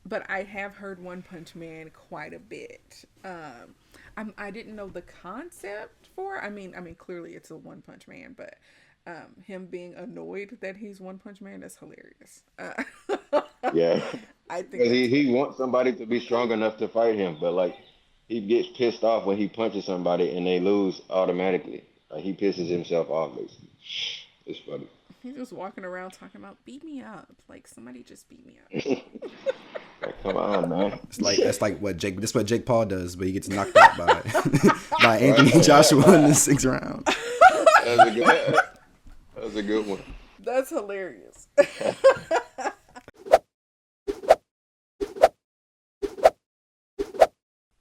but I have heard One Punch Man quite a bit. I didn't know the concept for. I mean, clearly it's a One Punch Man, but him being annoyed that he's One Punch Man is hilarious. Yeah, I think because that's he funny. wants somebody to be strong enough to fight him, but like he gets pissed off when he punches somebody and they lose automatically. Like he pisses himself off basically. It's funny. He's just walking around talking about beat me up, like somebody just beat me up. Like, come on, man. It's like that's like what Jake. That's what Jake Paul does, but he gets knocked out by by Right? Anthony Joshua in the sixth round. That's a good. That's a good one. That's hilarious.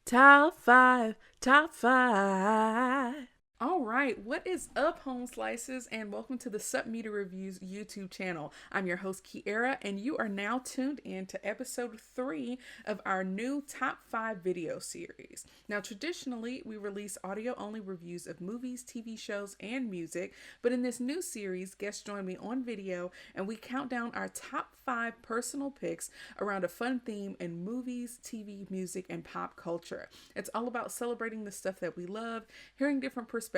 Top five, top five. All right, what is up, home slices, and welcome to the Sup Media Reviews YouTube channel. I'm your host, Kiara, and you are now tuned in to episode 3 of our new Top 5 video series. Now, traditionally, we release audio-only reviews of movies, TV shows, and music, but in this new series, guests join me on video, and we count down our top 5 personal picks around a fun theme in movies, TV, music, and pop culture. It's all about celebrating the stuff that we love, hearing different perspectives,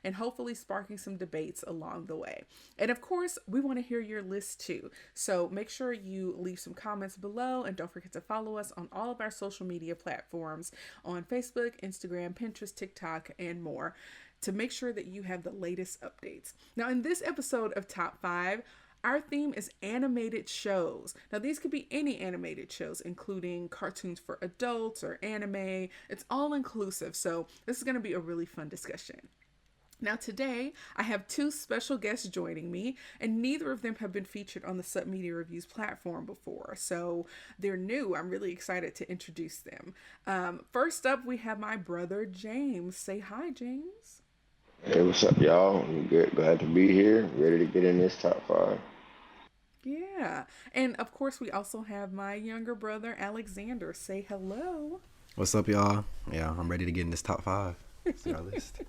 and hopefully sparking some debates along the way. And of course, we want to hear your list too. So make sure you leave some comments below, and don't forget to follow us on all of our social media platforms on Facebook, Instagram, Pinterest, TikTok, and more to make sure that you have the latest updates. Now, in this episode of Top 5, our theme is animated shows. Now, these could be any animated shows, including cartoons for adults or anime. It's all inclusive, so this is going to be a really fun discussion. Now, today, I have 2 special guests joining me, and neither of them have been featured on the Sub Media Reviews platform before, so they're new. I'm really excited to introduce them. First up, we have my brother, James. Say hi, James. Hey, what's up, y'all? I'm good. Glad to be here. Ready to get in this top five. Yeah. And of course, we also have my younger brother, Alexander. Say hello. What's up, y'all? Yeah, I'm ready to get in this top five. See our list.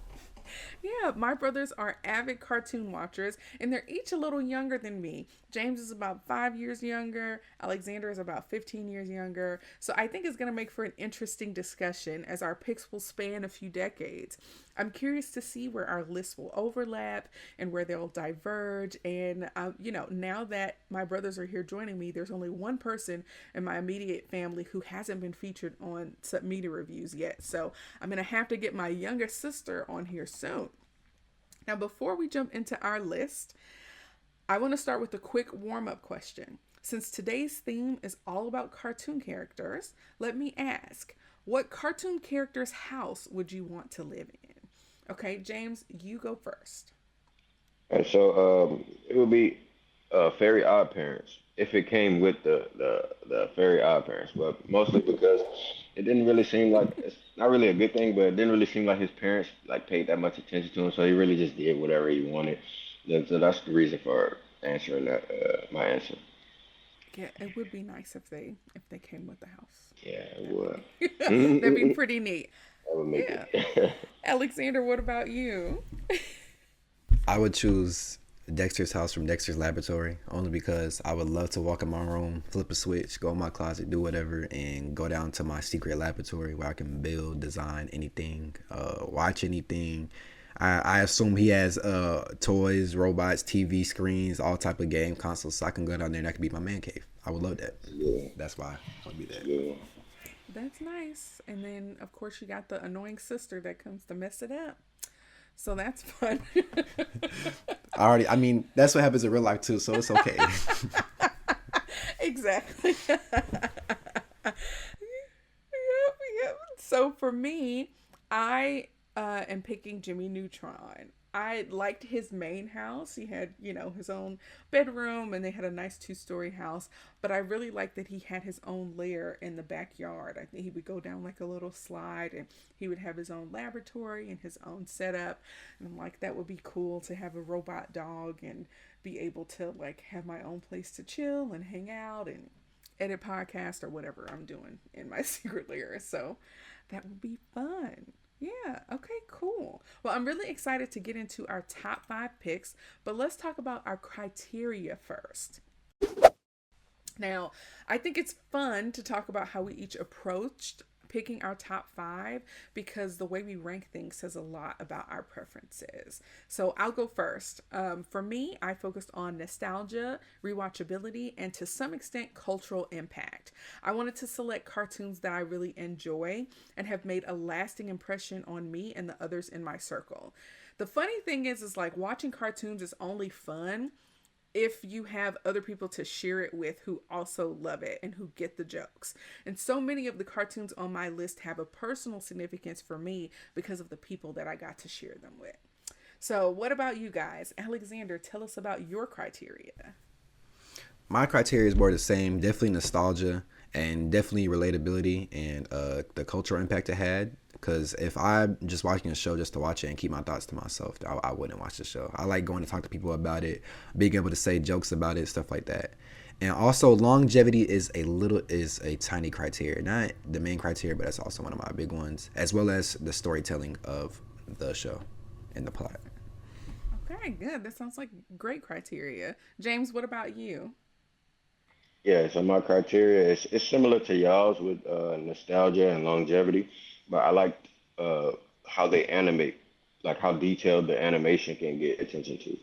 Yeah, my brothers are avid cartoon watchers, and they're each a little younger than me. James is about 5 years younger, Alexander is about 15 years younger. So I think it's going to make for an interesting discussion as our picks will span a few decades. I'm curious to see where our lists will overlap and where they'll diverge. And, now that my brothers are here joining me, there's only one person in my immediate family who hasn't been featured on Sub Media Reviews yet. So I'm going to have to get my younger sister on here soon. Now, before we jump into our list, I want to start with a quick warm up question. Since today's theme is all about cartoon characters, let me ask, what cartoon character's house would you want to live in? Okay, James, you go first. And so it would be Fairy Odd Parents if it came with the Fairy Odd Parents, but mostly because it didn't really seem like it's not really a good thing, but it didn't really seem like his parents like paid that much attention to him, so he really just did whatever he wanted. So that's the reason for answering that my answer. Yeah, it would be nice if they came with the house. Yeah, it That'd would. be that'd be That pretty neat. would make Yeah. it. Alexander, what about you? I would choose Dexter's house from Dexter's Laboratory only because I would love to walk in my room, flip a switch, go in my closet, do whatever, and go down to my secret laboratory where I can build, design anything, watch anything. I assume he has toys, robots, TV screens, all type of game consoles, so I can go down there and that could be my man cave. I would love that. Yeah, That's why I would be that's a that. good one. That's nice. And then, of course, you got the annoying sister that comes to mess it up. So that's fun. I mean, that's what happens in real life too, so it's okay. Exactly. Yep, yep. So for me, I am picking Jimmy Neutron. I liked his main house. He had, his own bedroom and they had a nice 2-story house. But I really liked that he had his own lair in the backyard. I think he would go down like a little slide and he would have his own laboratory and his own setup. And I'm like, that would be cool to have a robot dog and be able to like have my own place to chill and hang out and edit podcast or whatever I'm doing in my secret lair. So that would be fun. Yeah, okay, cool. Well, I'm really excited to get into our top 5 picks, but let's talk about our criteria first. Now, I think it's fun to talk about how we each approached picking our top five because the way we rank things says a lot about our preferences. So I'll go first. For me, I focused on nostalgia, rewatchability, and to some extent, cultural impact. I wanted to select cartoons that I really enjoy and have made a lasting impression on me and the others in my circle. The funny thing is like watching cartoons is only fun if you have other people to share it with who also love it and who get the jokes. And so many of the cartoons on my list have a personal significance for me because of the people that I got to share them with. So, what about you guys? Alexander, tell us about your criteria. My criteria is more the same. Definitely nostalgia and definitely relatability and the cultural impact it had. Because if I'm just watching a show just to watch it and keep my thoughts to myself, I wouldn't watch the show. I like going to talk to people about it, being able to say jokes about it, stuff like that. And also longevity is a tiny criteria, not the main criteria, but that's also one of my big ones, as well as the storytelling of the show and the plot. Okay, good. That sounds like great criteria. James, what about you? Yeah, so my criteria is it's similar to y'all's with nostalgia and longevity, but I like uh, how they animate, like how detailed the animation can get attention to.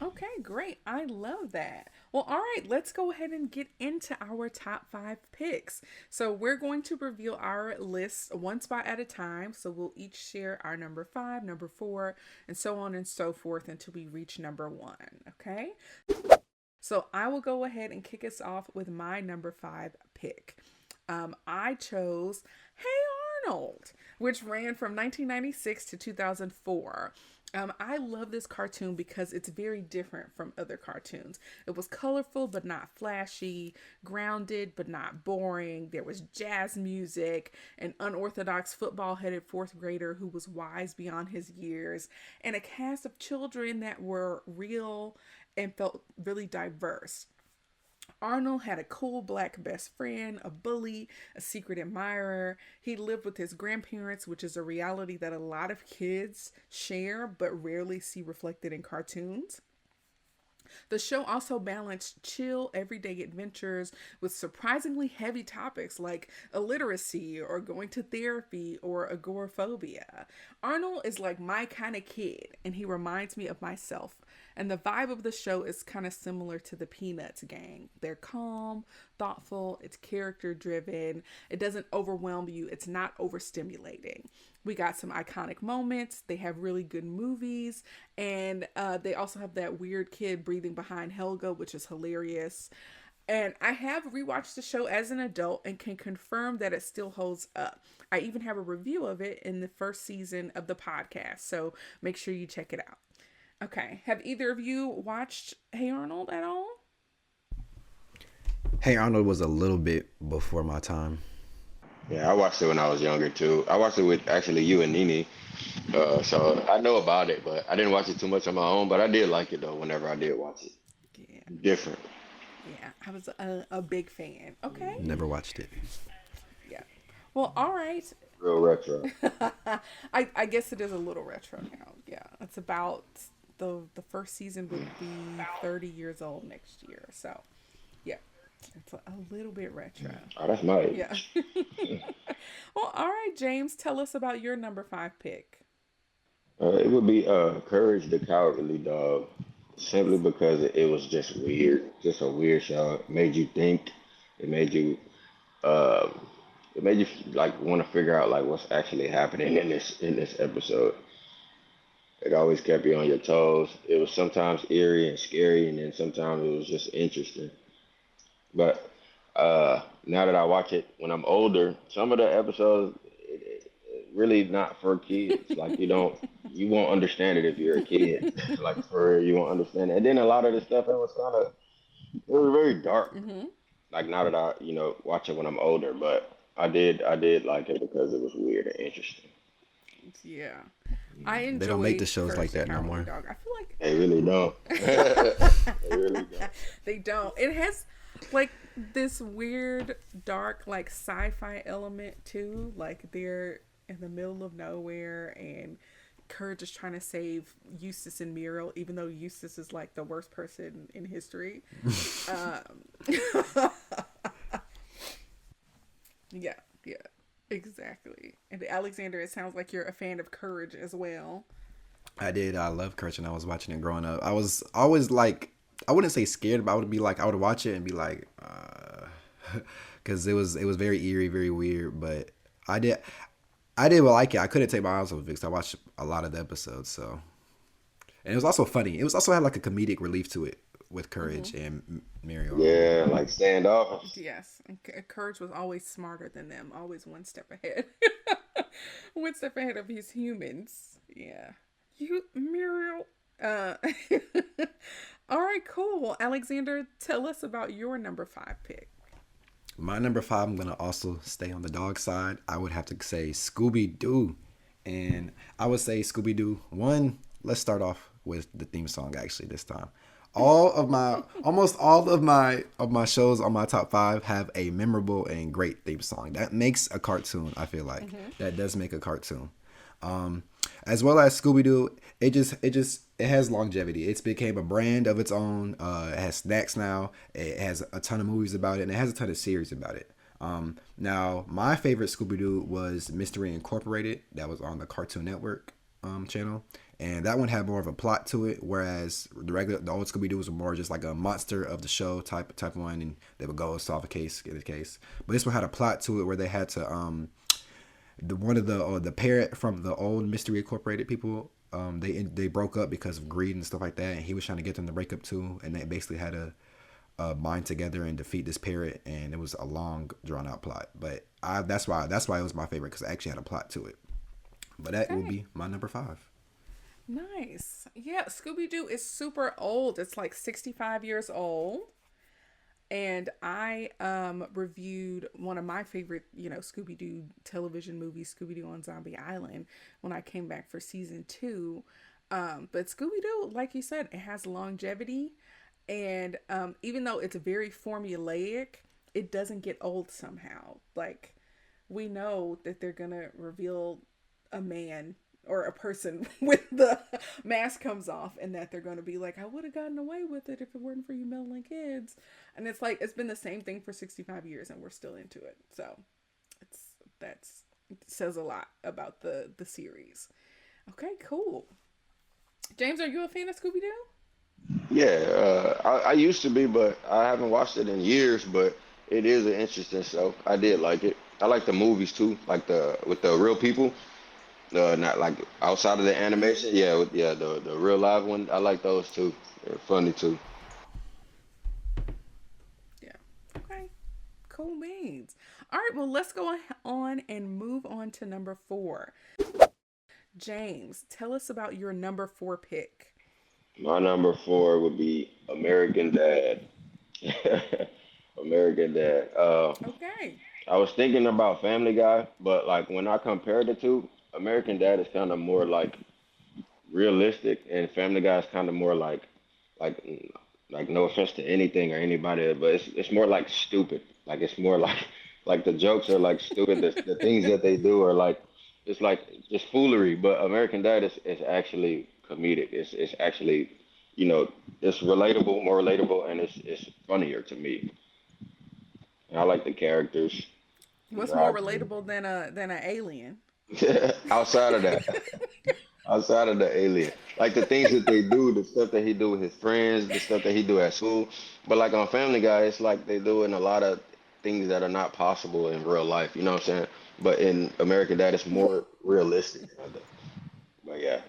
Okay, great. I love that. Well, all right, let's go ahead and get into our top five picks. So, we're going to reveal our list one spot at a time. So, we'll each share our number five, number four, and so on and so forth until we reach number one. Okay. So, I will go ahead and kick us off with my number five pick. I chose Hey Arnold, which ran from 1996 to 2004. I love this cartoon because it's very different from other cartoons. It was colorful but not flashy, grounded but not boring. There was jazz music, an unorthodox football headed fourth grader who was wise beyond his years, and a cast of children that were real and felt really diverse. Arnold had a cool black best friend, a bully, a secret admirer. He lived with his grandparents, which is a reality that a lot of kids share but rarely see reflected in cartoons. The show also balanced chill, everyday adventures with surprisingly heavy topics like illiteracy or going to therapy or agoraphobia. Arnold is like my kind of kid, and he reminds me of myself. And the vibe of the show is kind of similar to the Peanuts gang. They're calm, thoughtful, it's character driven, it doesn't overwhelm you, it's not overstimulating. We got some iconic moments, they have really good movies, and they also have that weird kid breathing behind Helga, which is hilarious. And I have rewatched the show as an adult and can confirm that it still holds up. I even have a review of it in the first season of the podcast, so make sure you check it out. Okay, have either of you watched Hey Arnold at all? Hey Arnold was a little bit before my time. Yeah, I watched it when I was younger too. I watched it with actually you and Nini, so I know about it, but I didn't watch it too much on my own. But I did like it though. Whenever I did watch it, Yeah, different. yeah, I was a big fan. Okay, Never watched it. yeah. Well, all right. Real retro. I guess it is a little retro now. Yeah, it's about the first season would be 30 years old next year. So, yeah, it's a little bit retro. Oh, that's my Yeah. age. Well, all right, James, tell us about your number five pick. It would be Courage the Cowardly Dog, simply because it was just weird, just a weird show. It made you think. It made you uh, it made you like want to figure out like what's actually happening in this episode. It always kept you on your toes. It was sometimes eerie and scary, and then sometimes it was just interesting. But now that I watch it when I'm older, some of the episodes really not for kids. Like you won't understand it if you're a kid. Like for real, you won't understand it. And then a lot of the stuff it was very dark. Mm-hmm. Like now that I watch it when I'm older, but I did like it because it was weird and interesting. Yeah. I They don't make the enjoyed shows Courage like the that no Cowardly more. Dog. I feel like They really don't. They really don't. they don't. It has like this weird, dark, like sci-fi element too. Like they're in the middle of nowhere and Courage is trying to save Eustace and Muriel, even though Eustace is like the worst person in history. Um, yeah, yeah, exactly. And Alexander, it sounds like you're a fan of Courage as well. I did. I love Courage when I was watching it growing up. I was always like, I wouldn't say scared, but I would be like, I would watch it and be like, because it was very eerie, very weird. But I did I did like it. I couldn't take my eyes off of it because I watched a lot of the episodes. So, and it was also funny. It was also had like a comedic relief to it with Mm-hmm. Courage and Muriel. Yeah, like standoff. Yes, and Courage was always smarter than them, always one step ahead, one step ahead of his humans. Yeah, you Muriel. Uh, all right, cool. Well, Alexander, tell us about your number five pick. My number five, I'm gonna also stay on the dog side. I would have to say Scooby Doo, and I would say Scooby Doo. One, let's start off with the theme song. Actually, this time, almost all of my shows on my top five have a memorable and great theme song. That makes a cartoon. I feel like Mm-hmm. that does make a cartoon. Um, as well as Scooby Doo, it has longevity. It's became a brand of its own. It has snacks now. It has a ton of movies about it, and it has a ton of series about it. Now my favorite Scooby Doo was Mystery Incorporated. That was on the Cartoon Network channel, and that one had more of a plot to it. Whereas the old Scooby Doo was more just like a monster of the show type one, and they would go solve a case, get a case. But this one had a plot to it where they had to the one of the parrot from the old Mystery Incorporated people. They broke up because of greed and stuff like that, and he was trying to get them to break up too. And they basically had to bind together and defeat this parrot, and it was a long drawn out plot. But that's why it was my favorite because it actually had a plot to it. But that will Okay, be my number five. nice. Yeah, Scooby Doo is super old. It's like 65 years old. And I reviewed one of my favorite, Scooby Doo television movies, Scooby Doo on Zombie Island, when I came back for season two. But Scooby Doo, like you said, it has longevity, and even though it's very formulaic, it doesn't get old somehow. Like, we know that they're gonna reveal a man or a person when the mask comes off, and that they're going to be like, I would have gotten away with it if it weren't for you meddling kids. And it's like, it's been the same thing for 65 years and we're still into it. So it's that's it says a lot about the series. Okay, cool. James, are you a fan of Scooby-Doo? Yeah, I used to be, but I haven't watched it in years. But it is an interesting show. I did like it. I like the movies too, like the with the real people. Not like outside of the Mm-hmm. animation. Yeah, yeah, the real live one. I like those too. They're funny too. Yeah. Okay. Cool beans. All right, well, let's go on and move on to number four. James, tell us about your number four pick. My number four would be American Dad. American Dad. Okay. I was thinking about Family Guy, but like when I compared the two, American Dad is kind of more like realistic, and Family Guy is kind of more like like no offense to anything or anybody, but it's more like stupid. Like it's more like the jokes are like stupid. The things that they do are like it's like just foolery. But American Dad is actually comedic. It's actually you know it's relatable, more relatable, and it's funnier to me. And I like the characters, What's the more acting. relatable than an alien? Outside of that, outside of the alien, like the things that they do, the stuff that he do with his friends, the stuff that he do at school. But like on Family Guy, it's like they doing a lot of things that are not possible in real life. You know what I'm saying? But in American Dad, it's more realistic. But yeah,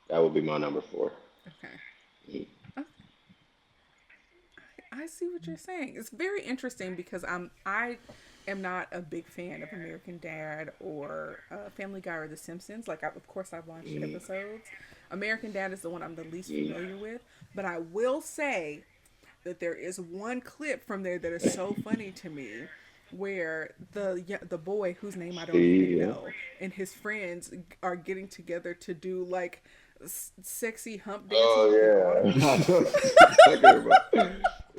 that would be my number four. Okay. Okay. I see what you're saying. It's very interesting because I am not a big fan of American Dad or Family Guy or The Simpsons. Like, of course, I've watched Mm, episodes. American Dad is the one I'm the least mm. familiar with, but I will say that there is one clip from there that is so funny to me, where the boy whose name I don't even See, know and his friends are getting together to do like sexy hump dances with an oh yeah, I ottoman. know what you're talking about.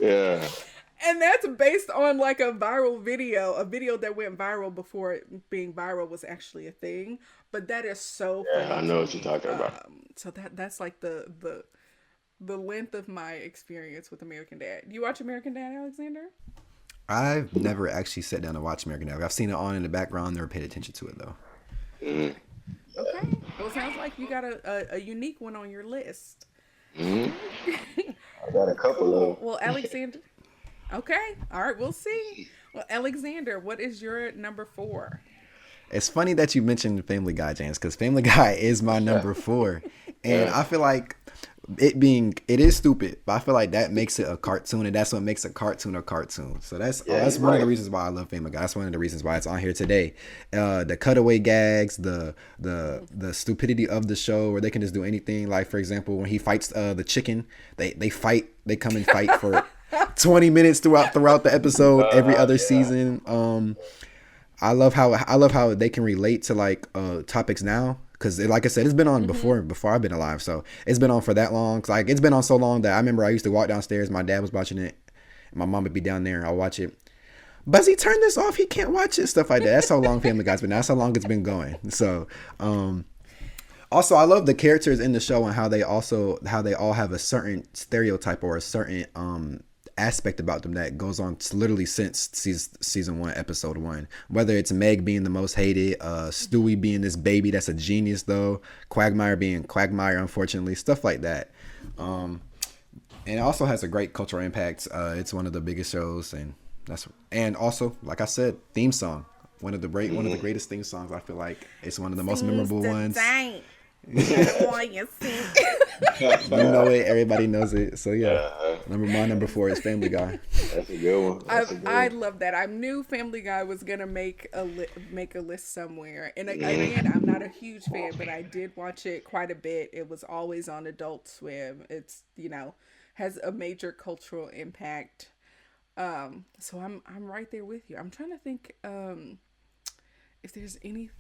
Yeah, And that's based on like a viral video, a video that went viral before it being viral was actually a thing. But that is so Yeah, funny I to know what you're me. talking about. So that's like the length of my experience with American Dad. You watch American Dad, Alexander? I've never actually sat down to watch American Dad. I've seen it on in the background, never paid attention to it though. Mm-hmm. Okay. Well, it sounds like you got a unique one on your list. Mm-hmm. Okay. I got a couple Cool. of Well, Alexander. Okay. All right. We'll see. Well, Alexander, what is your number 4? It's funny that you mentioned Family Guy, James, because Family Guy is my them. number 4, and Yeah. I feel like it is stupid, but I feel like that makes it a cartoon, and that's what makes a cartoon a cartoon. So Yeah, that's you're one of the right. reasons why I love Family Guy. That's one of the reasons why it's on here today. The cutaway gags, the stupidity of the show, where they can just do anything. Like for example, when he fights the chicken, they fight, they come and fight for 20 minutes throughout the episode every other Yeah. season. I love how they can relate to like topics now, because like I said, it's been on before I've been alive, so it's been on for that long. Like it's been on so long that I remember I used to walk downstairs, my dad was watching it, and my mom would be down there, I'll watch it. Buzz, he turned this off, he can't watch it, stuff like that. That's how long Family Guy's been. That's how long it's been going. So also, I love the characters in the show and how they all have a certain stereotype or a certain aspect about them that goes on literally since season 1, episode 1. Whether it's Meg being the most hated, Stewie being this baby that's a genius though, Quagmire being Quagmire, unfortunately, stuff like that. And it also has a great cultural impact. It's one of the biggest shows, and also, like I said, theme song. One of the greatest theme songs. I feel like it's one of the most memorable ones. You know it. Everybody knows it. So yeah, my number 4 is Family Guy. That's a good one. I love that. I knew Family Guy was gonna make a list somewhere. And again, I'm not a huge fan, but I did watch it quite a bit. It was always on Adult Swim. It's has a major cultural impact. So I'm right there with you. I'm trying to think if there's any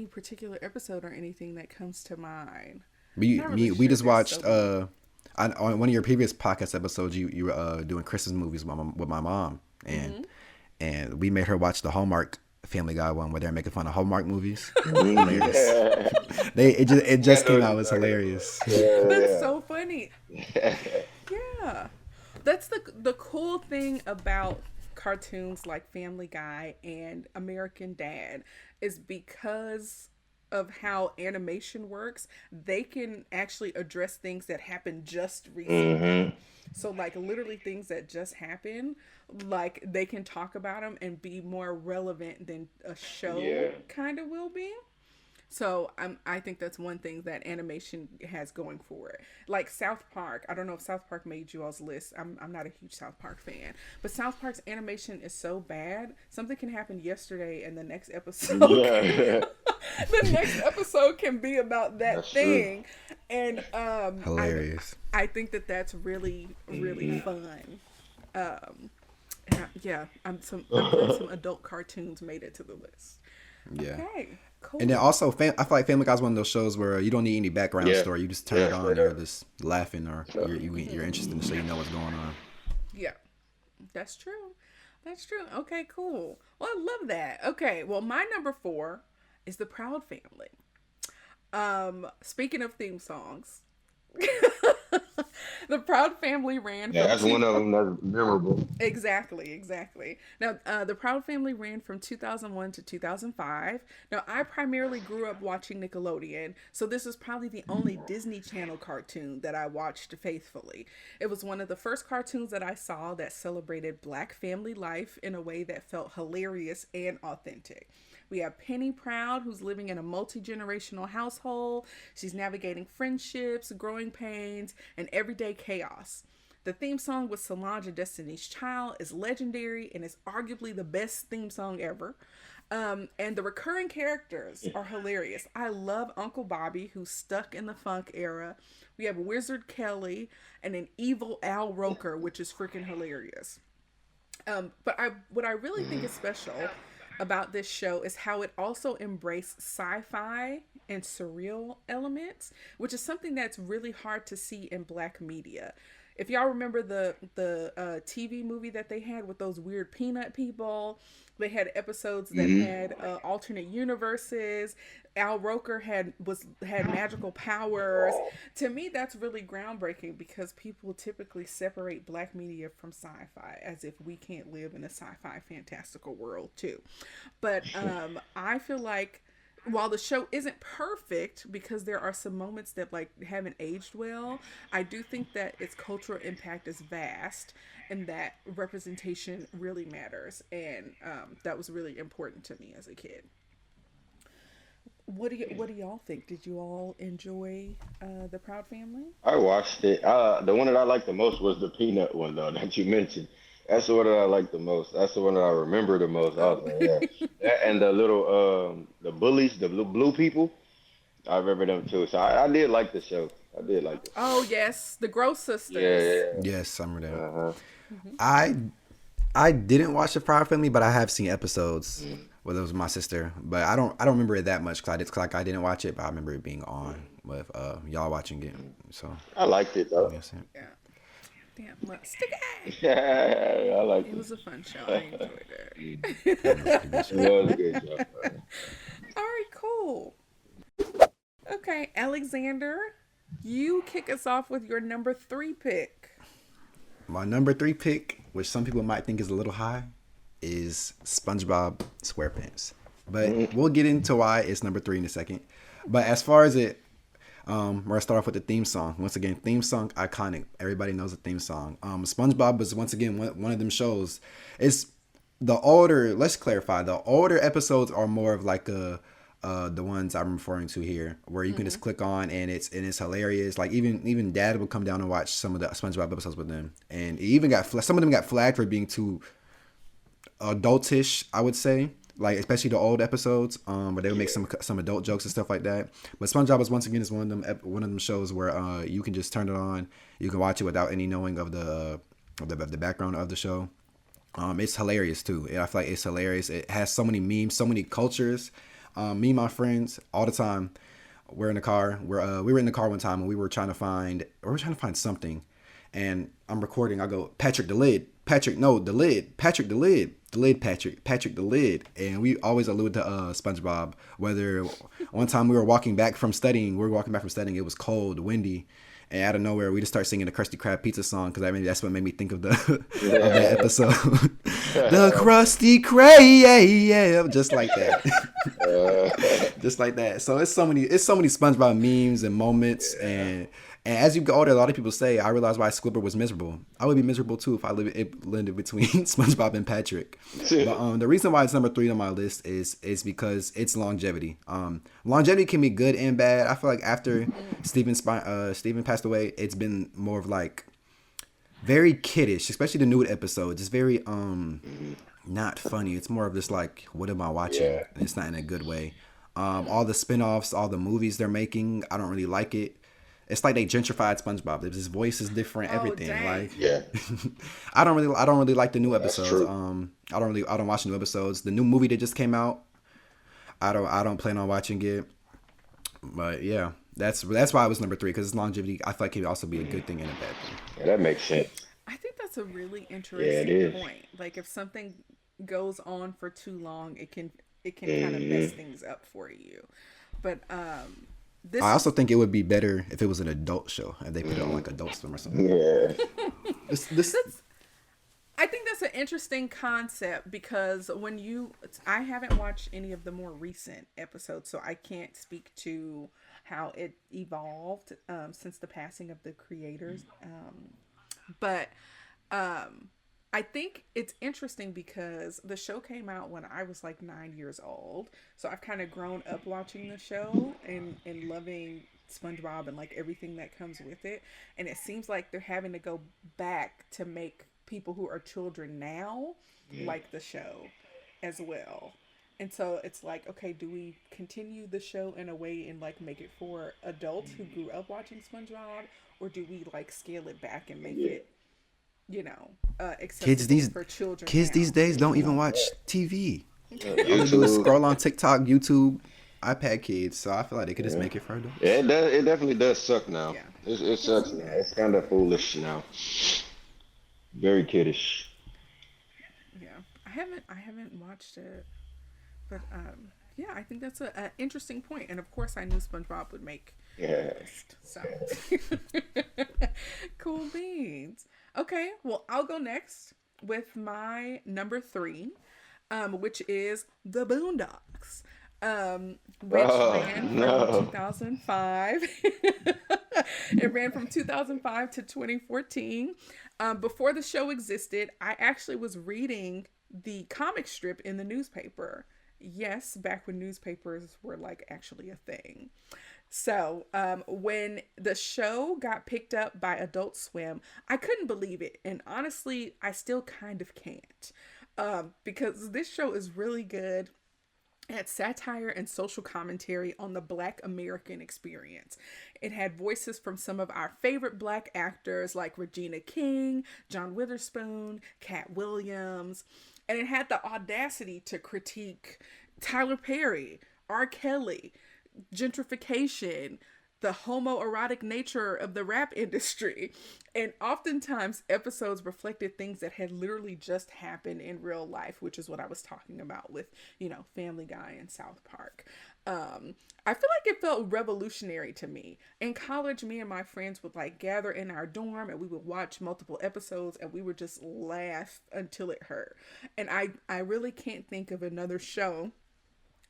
particular episode or anything that comes to mind. We just watched on one of your previous podcast episodes, you were doing Christmas movies with my mom, and we made her watch the Hallmark Family Guy one where they're making fun of Hallmark movies. Hilarious. It just came out. It's hilarious. That's so funny. Yeah, that's the cool thing about cartoons like Family Guy and American Dad is because of how animation works, they can actually address things that happened just recently. Mm-hmm. So like literally things that just happened, like they can talk about them and be more relevant than a show kind of will be. So I think that's one thing that animation has going for it. Like South Park, I don't know if South Park made you all's list. I'm not a huge South Park fan, but South Park's animation is so bad. Something can happen yesterday, and the next episode, the next episode can be about that thing, true. And hilarious. I think that's really fun. Yeah, I'm glad some adult cartoons made it to the list. Yeah. Okay. Cool. And then also, I feel like Family Guy's one of those shows where you don't need any background story. You just turn it on and you're just laughing, or you're interested, so you know what's going on. Yeah, that's true. That's true. Okay, cool. Well, I love that. Okay, well, my number 4 is The Proud Family. Speaking of theme songs, The Proud Family ran. Yeah, that's one of them that's memorable. Exactly. Now, The Proud Family ran from 2001 to 2005. Now, I primarily grew up watching Nickelodeon, so this is probably the only Disney Channel cartoon that I watched faithfully. It was one of the first cartoons that I saw that celebrated Black family life in a way that felt hilarious and authentic. We have Penny Proud, who's living in a multi-generational household. She's navigating friendships, growing pains, and everyday chaos. The theme song with Solange and Destiny's Child is legendary and is arguably the best theme song ever. And the recurring characters are hilarious. I love Uncle Bobby, who's stuck in the funk era. We have Wizard Kelly and an evil Al Roker, which is freaking hilarious. But what I really think is special about this show is how it also embraced sci-fi and surreal elements, which is something that's really hard to see in Black media. If y'all remember the TV movie that they had with those weird peanut people, they had episodes that Hmm. had alternate universes. Al Roker had magical powers. To me, that's really groundbreaking because people typically separate black media from sci-fi as if we can't live in a sci-fi fantastical world too. But I feel like while the show isn't perfect because there are some moments that like haven't aged well, I do think that its cultural impact is vast and that representation really matters, and that was really important to me as a kid. What do y'all think? Did you all enjoy the Proud Family? I watched it. The one that I liked the most was the peanut one though that you mentioned. That's the one that I liked the most. That's the one that I remember the most. I Oh, was like, yeah. That and the little the bullies, the blue people. I remember them too. So I did like the show. I did like it. oh yes, the Gross Yeah, Sisters. yeah. Yes, I remember that. Uh-huh. Mm-hmm. I I didn't watch the Proud Family, but I have seen episodes. Well, it was my sister, but I don't remember it that much because I didn't watch it, but I remember it being on with y'all watching it. So I liked it though. yes, yeah. Yeah. Damn, look, sticky. Yeah, I liked It it. was a fun show. I enjoyed That was a pretty good it. It show. was a good show. All right, cool. Okay, Alexander, you kick us off with your number 3 pick. My number 3 pick, which some people might think is a little high, is SpongeBob SquarePants. But we'll get into why it's number 3 in a second. But as far as it, we're gonna start off with the theme song. Once again, theme song iconic. Everybody knows the theme song. SpongeBob was once again one of them shows. It's the older. Let's clarify. The older episodes are more of like the ones I'm referring to here, where you can just click on and it's hilarious. Like even Dad would come down and watch some of the SpongeBob episodes with them, and it even got some of them got flagged for being too adultish, I would say, like especially the old episodes, where they would make some adult jokes and stuff like that. But SpongeBob is once again is one of them shows where you can just turn it on, you can watch it without any knowing of the background of the show. It's hilarious too. I feel like it's hilarious. It has so many memes, so many cultures. Me and my friends all the time. We're in the car. We were in the car one time and we were trying to find something, and I'm recording. I go, Patrick the lid, Patrick no the lid, Patrick the lid, Patrick the lid, and we always allude to SpongeBob. Whether one time we were walking back from studying, it was cold, windy, and out of nowhere we just start singing the Krusty Krab pizza song because that's what made me think of the of that episode. The Krusty Krab, just like that. Just like that. So it's so many SpongeBob memes and moments, and as you get older, a lot of people say, I realized why Squidward was miserable. I would be miserable too if I landed between SpongeBob and Patrick. But the reason why it's number 3 on my list is because it's longevity. Longevity can be good and bad. I feel like after Steven passed away, it's been more of like very kiddish, especially the new episodes. It's very not funny. It's more of just like, what am I watching? Yeah. And it's not in a good way. All the spin-offs, all the movies they're making, I don't really like it. It's like they gentrified SpongeBob. His voice is different, Oh, everything. dang. Like Yeah, I don't really like the new that's episodes. true. I don't watch the new episodes. The new movie that just came out, I don't plan on watching it. But yeah, that's why it was number 3, because it's longevity. I feel like it could also be a good thing and a bad thing. Yeah, that makes sense. I think that's a really Yeah, it interesting is. point. Like if something goes on for too long, it can kind of mess things up for you. But this I also think it would be better if it was an adult show and they put it on like Adult Swim or something. Yeah. This I think that's an interesting concept because I haven't watched any of the more recent episodes, so I can't speak to how it evolved since the passing of the creators. But I think it's interesting because the show came out when I was like 9 years old. So I've kind of grown up watching the show and loving SpongeBob and like everything that comes with it. And it seems like they're having to go back to make people who are children now like the show as well. And so it's like, okay, do we continue the show in a way and like make it for adults who grew up watching SpongeBob, or do we like scale it back and make it, kids accessible for children these now? days don't even watch TV. All they do is YouTube. scroll on TikTok, YouTube. iPad kids, so I feel like they could just Yeah. make it for Yeah, adults. it does. It definitely does suck now. Yeah, It I can sucks see now. that. It's kind of foolish now. Very kiddish. Yeah, I haven't watched it, but yeah, I think that's a interesting point. And of course, I knew SpongeBob would make the Yeah. list. So cool beans. Okay, well, I'll go next with my number three, which is The Boondocks, which Oh ran from no. 2005. It ran from 2005 to 2014. Before the show existed, I actually was reading the comic strip in the newspaper. Yes, back when newspapers were like actually a thing. So, when the show got picked up by Adult Swim, I couldn't believe it. And honestly, I still kind of can't. Because this show is really good at satire and social commentary on the Black American experience. It had voices from some of our favorite Black actors like Regina King, John Witherspoon, Cat Williams, and it had the audacity to critique Tyler Perry, R. Kelly, gentrification, the homoerotic nature of the rap industry. And oftentimes, episodes reflected things that had literally just happened in real life, which is what I was talking about with, Family Guy and South Park. I feel like it felt revolutionary to me. In college, me and my friends would like gather in our dorm and we would watch multiple episodes and we would just laugh until it hurt. And I really can't think of another show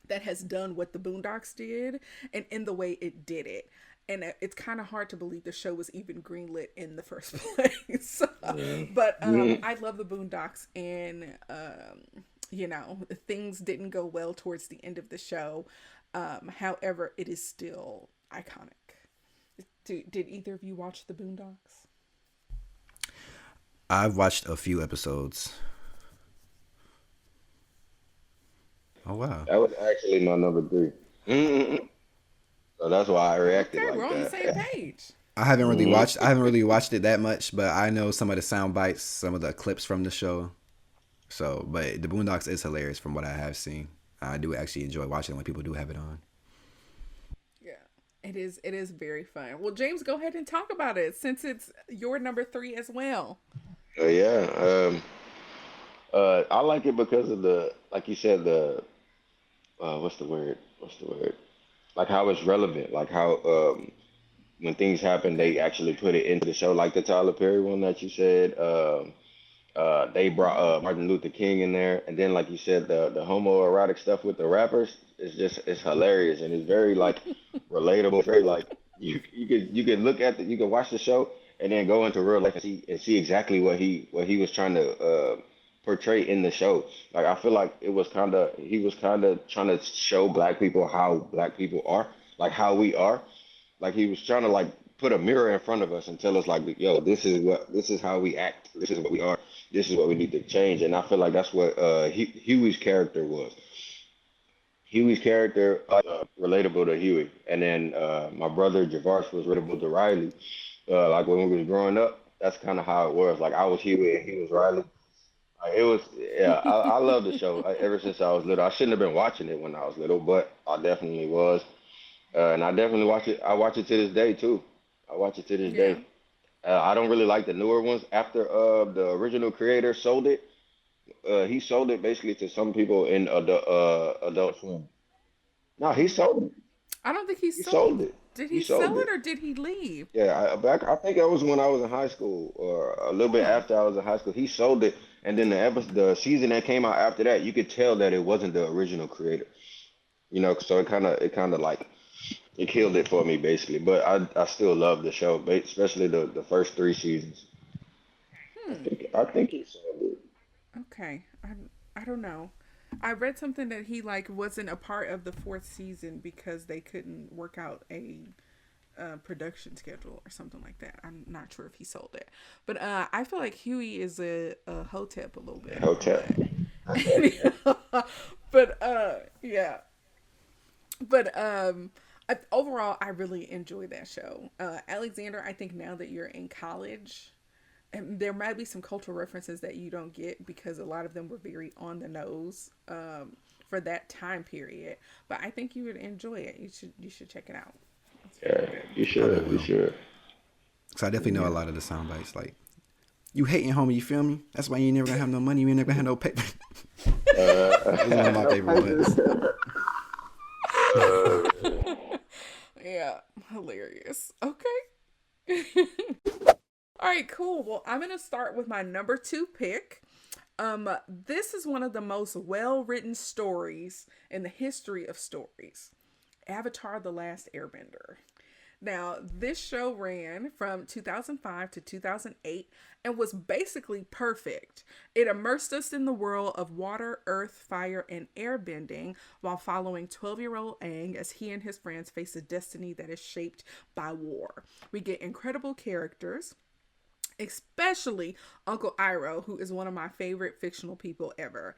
that has done what the Boondocks did and in the way it did it. And it's kind of hard to believe the show was even greenlit in the first place. Yeah. But Mhm. I love the Boondocks, and things didn't go well towards the end of the show. However, it is still iconic. Did either of you watch the Boondocks? I've watched a few episodes. Oh wow. That was actually my number 3. Mhm. So that's why I reacted Okay, we're like on the that. same page. Mhm. I haven't really watched it that much, but I know some of the sound bites, some of the clips from the show. So, but the Boondocks is hilarious from what I have seen. I do actually enjoy watching when people do have it on. Yeah, it is. It is very fun. Well, James, go ahead and talk about it since it's your number three as well. Yeah. I like it because of like you said, what's the word? What's the word? Like how it's relevant. Like how when things happen, Okay. they actually put it into the show. Like the Tyler Perry one that you said. They brought Mm-hmm. Martin Luther King in there, and then like you said, the homoerotic stuff with the rappers is just it's hilarious and it's very like relatable. Very like you could look at you could watch the show and then go into real life and see exactly what he was trying to portray in the show. Like I feel like it was kind of he was kind of trying to show black people how black people are, like how we are. Like he was trying to like put a mirror in front of us and tell us like, yo, this is how we act. This is what we are. This is what we need to change. And I feel like that's what Huey's character was. Huey's character relatable to Huey, and then my brother Javars was relatable to Riley. Like when we was growing up, that's kind of how it was. Like I was Huey and he was Riley. It was yeah. I love the show ever since I was little. I shouldn't have been watching it when I was little, but I definitely was. And I definitely watch it. I watch it to this day too. I watch it to this Yeah. day. I don't really like the newer ones. After the original creator sold it, he sold it basically to some people in Adult Swim. No, he sold it. I don't think he He sold sold. it. Did He he sell sold it it. or did he leave? Yeah, I think that was when I was in high school, or a little bit Oh, after I was in high school. He sold it, and then the season that came out after that, you could tell that it wasn't the original creator. So it kind of like it killed it for me basically. But I still love the show, especially the first 3 seasons. hmm. I think he sold it. Okay. I don't know. I read something that he like wasn't a part of the fourth season because they couldn't work out a production schedule or something like that. I'm not sure if he sold it, but I feel like Huey is a hotep a little bit, Hotel. but yeah, but overall, I really enjoy that show. Alexander, I think now that you're in college, and there might be some cultural references that you don't get because a lot of them were very on the nose. For for that time period. But I think you would enjoy it. You should check it out. It's very Yeah, good. you Probably should. You will. should. So I definitely know a lot of the sound bites. Like, you hating, homie, you feel me? That's why you ain't never gonna have no money, you ain't never gonna have no paper. This is one of my No favorite ones. Yeah, hilarious. Okay. All right, cool. Well, I'm going to start with my number 2 pick. This is one of the most well-written stories in the history of stories. Avatar: The Last Airbender. Now, this show ran from 2005 to 2008 and was basically perfect. It immersed us in the world of water, earth, fire, and airbending while following 12-year-old Aang as he and his friends face a destiny that is shaped by war. We get incredible characters, especially Uncle Iroh, who is one of my favorite fictional people ever.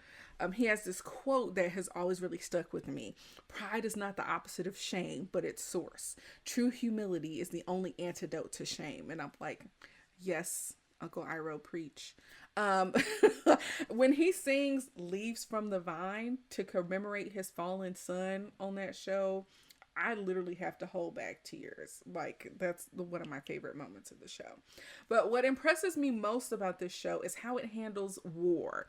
He has this quote that has always really stuck with me. Pride is not the opposite of shame, but its source. True humility is the only antidote to shame. And I'm like, yes, Uncle Iroh, preach. Um, when he sings Leaves from the Vine to commemorate his fallen son on that show, I literally have to hold back tears. Like, that's one of my favorite moments of the show. But what impresses me most about this show is how it handles war.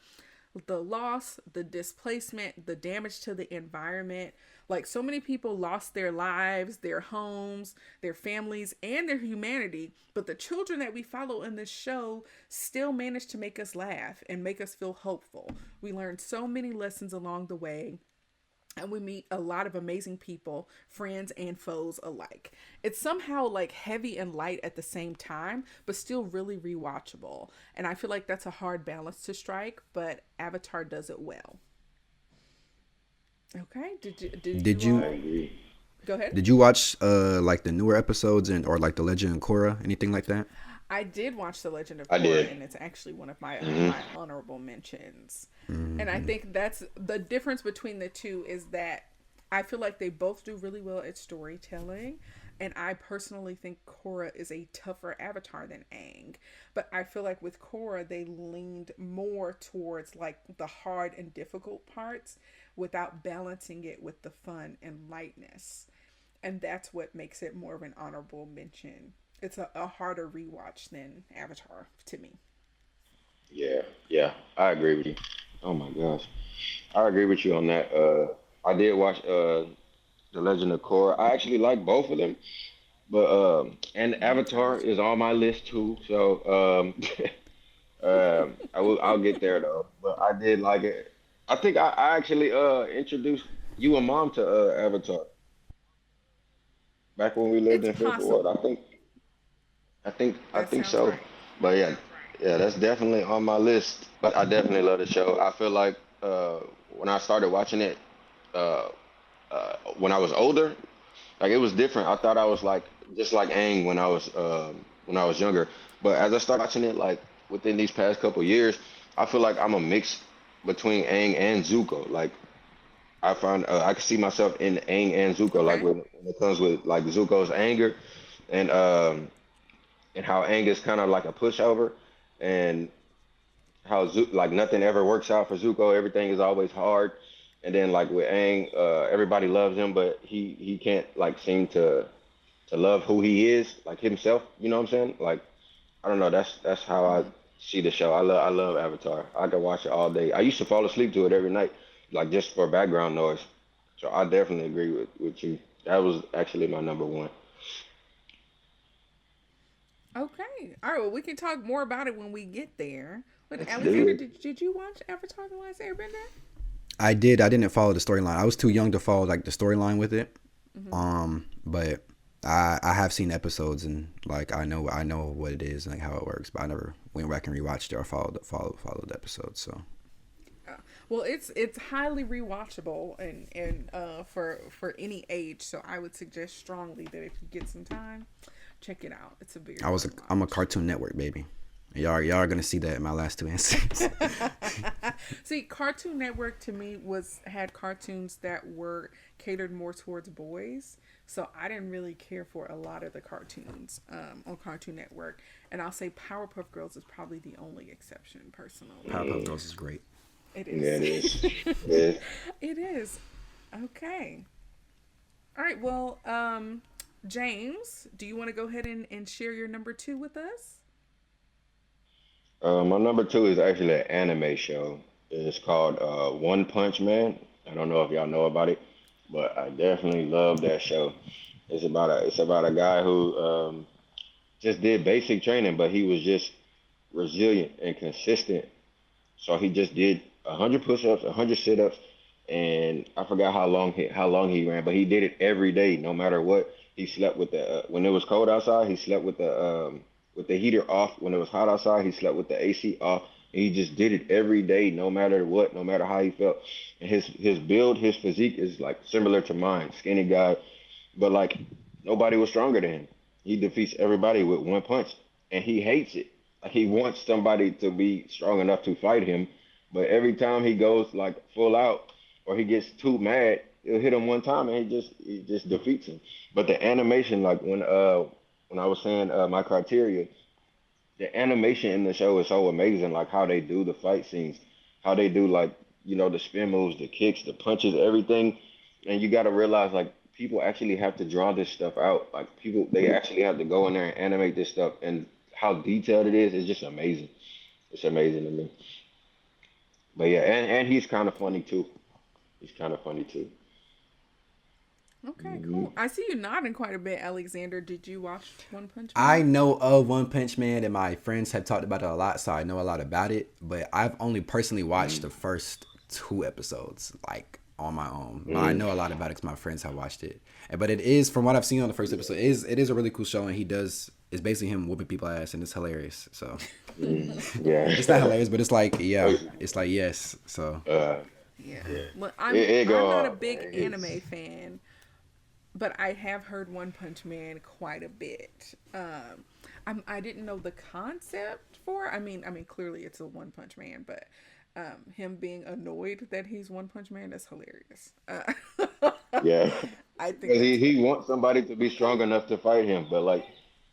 The loss, the displacement, the damage to the environment. Like, so many people lost their lives, their homes, their families, and their humanity. But the children that we follow in this show still manage to make us laugh and make us feel hopeful. We learn so many lessons along the way. And we meet a lot of amazing people, friends and foes alike. It's somehow like heavy and light at the same time, but still really rewatchable. And I feel like that's a hard balance to strike, but Avatar does it well. Okay, Did you I you agree. go ahead? did you watch like the newer episodes and or like the Legend of Korra, anything like that? I did watch The Legend of I Korra, did. and it's actually one of Hmm. my honorable mentions. And I think that's the difference between the two, is that I feel like they both do really well at storytelling. And I personally think Korra is a tougher avatar than Aang. But I feel like with Korra, they leaned more towards like the hard and difficult parts without balancing it with the fun and lightness. And that's what makes it more of an honorable mention. It's a harder rewatch than Avatar to me. Yeah, yeah, I agree with you. Oh my gosh, I agree with you on that. I did watch The Legend of Korra. I actually like both of them, but and I do Avatar too. is on my list too. So I'll get there though. But I did like it. I think I actually introduced you and mom to Avatar back when we lived It's in Fifth Ward. possible. I That think sounds so. right. But yeah, yeah, that's definitely on my list. But I definitely love the show. I feel like when I started watching it uh, when I was older, like it was different. I thought I was like just like Aang when I was younger. But as I started watching it, like within these past couple years, I feel like I'm a mix between Aang and Zuko. Like I find I can see myself in Aang and Zuko. Like Okay. when it comes with like Zuko's anger and um and how Aang is kind of like a pushover, and how like nothing ever works out for Zuko. Everything is always hard, and then like with Aang, everybody loves him, but he can't like seem to love who he is, like himself. You know what I'm saying? Like I don't know. That's how I Mm-hmm. see the show. I love Avatar. I can watch it all day. I used to fall asleep to it every night, like just for background noise. So I definitely agree with you. That was actually my number one. Okay. All right. Well, we can talk more about it when we get there. But Let's do Alexander, it. did you watch Avatar: The Last Airbender? I did. I didn't follow the storyline. I was too young to follow like the storyline with it. Mm-hmm. But I have seen episodes and like I know what it is and like how it works, but I never went back and rewatched it or followed the episodes. So Well, it's highly rewatchable and for any age. So I would suggest strongly that if you get some time, check it out. It's a very fun I'm a watch. Cartoon Network baby. Y'all are gonna see that in my last two answers. See, Cartoon Network to me was had cartoons that were catered more towards boys. So I didn't really care for a lot of the cartoons on Cartoon Network. And I'll say Powerpuff Girls is probably the only exception, personally. Powerpuff Girls is great. It Yeah, is. it is. Yeah. It is. is okay. All right. Well, James, do you want to go ahead and share your number two with us? My number two is actually an anime show. It's called One Punch Man. I don't know if y'all know about it, but I definitely love that show. It's about a guy who just did basic training, but he was just resilient and consistent. So he just did 100 push-ups, 100 sit-ups, and I forgot how long he ran, but he did it every day, no matter what. He slept with the when it was cold outside. He slept with the heater off. When it was hot outside, he slept with the AC off. And he just did it every day, no matter what, no matter how he felt. And his build, his physique is like similar to mine, skinny guy, but like nobody was stronger than him. He defeats everybody with one punch, and he hates it. Like he wants somebody to be strong enough to fight him, but every time he goes like full out or he gets too mad, he'll hit him one time and he just defeats him. But the animation, like when I was saying my criteria, the animation in the show is so amazing. Like how they do the fight scenes, how they do like the spin moves, the kicks, the punches, everything. And you got to realize like people actually have to draw this stuff out. Like people, they actually have to go in there and animate this stuff, and how detailed it is just amazing. It's amazing to me. But yeah, and he's kind of funny too. He's kind of funny too. Okay, Hmm. cool. I see you nodding quite a bit, Alexander. Did you watch One Punch I Man? know of One Punch Man, and my friends have talked about it a lot, so I know a lot about it. But I've only personally watched the first two episodes, like on my own. But I Mm. know a lot about it because my friends have watched it. But it is, from what I've seen on the first episode, it is a really cool show, and he does. It's basically him whooping people ass, and it's hilarious. So Mm. it's not Yeah. hilarious, but it's like it's like yes. So uh, Yeah. yeah. Well, It I'm go not a off, big man. anime fan, but I have heard One Punch Man quite a bit. I didn't know the concept for. I mean, clearly it's a One Punch Man, but him being annoyed that he's One Punch Man is hilarious. Yeah. I think Because that's he funny. wants somebody to be strong enough to fight him, but like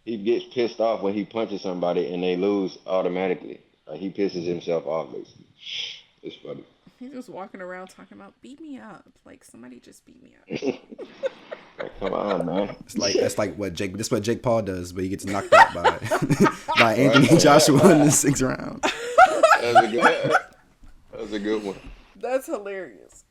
he gets pissed off when he punches somebody and they lose automatically. Like he pisses himself off basically. It's funny. He's just walking around talking about beat me up, like somebody just beat me up. Like, come on, man. it's like that's like what Jake. This is what Jake Paul does, but he gets knocked out by by Right? Anthony Joshua in the sixth round. That was a good. That was a good one. That's hilarious.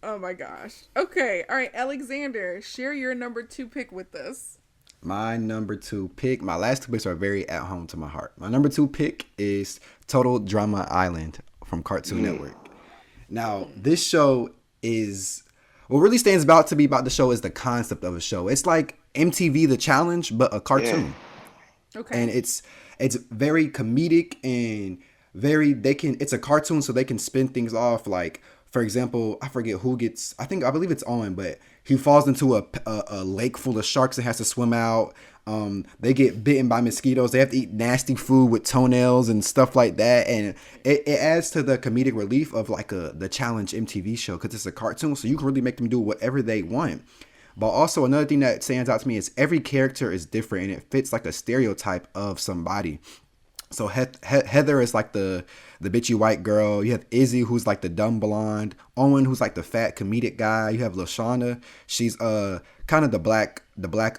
Oh my gosh. Okay. All right, Alexander, share your number two pick with us. My number two pick, my last two picks are very at home to my heart. My number two pick is Total Drama Island from Cartoon Mm. Network. Now, this show is what really stands out to me about the show is the concept of a show. It's like MTV The Challenge, but a Yeah. cartoon. And Okay. it's very comedic and very they can it's a cartoon so they can spin things off like for example I forget who gets I believe it's Owen but he falls into a lake full of sharks and has to swim out. They get bitten by mosquitoes. They have to eat nasty food with toenails and stuff like that, and it adds to the comedic relief of like the challenge MTV show because it's a cartoon, so you can really make them do whatever they want. But also another thing that stands out to me is every character is different and it fits like a stereotype of somebody. So Heather is like the bitchy white girl. You have Izzy who's like the dumb blonde. Owen who's like the fat comedic guy. You have Lashana. She's kind of the black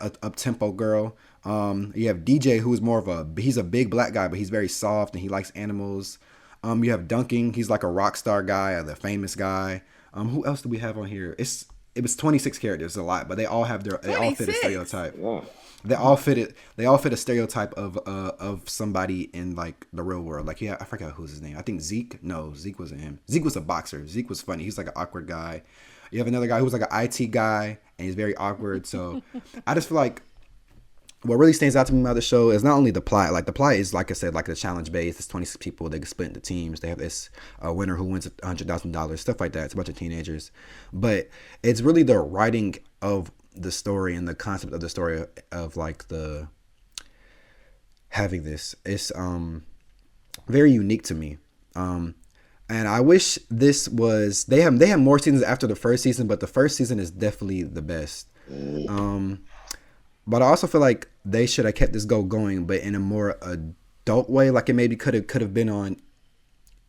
up tempo girl. You have DJ who's more of he's a big black guy but he's very soft and he likes animals. You have Duncan. He's like a rock star guy or the famous guy. Who else do we have on here? It was 26 characters, a lot, but they all fit a 26. stereotype. Yeah. They all fit a stereotype of somebody in like the real world. Like yeah, I forgot who's his name. I think Zeke. No, Zeke wasn't him. Zeke was a boxer. Zeke was funny. He's like an awkward guy. You have another guy who's like an IT guy and he's very awkward. So I just feel like what really stands out to me about the show is not only the plot. Like the plot is like I said, like a challenge base. It's 26 people. They get split into teams. They have this winner who wins $100,000, stuff like that. It's a bunch of teenagers, but it's really the writing of the story and the concept of the story of like the having this. It's very unique to me. And I wish this was they have more seasons after the first season, but the first season is definitely the best. But I also feel like they should have kept this going, but in a more adult way. Like it maybe could have been on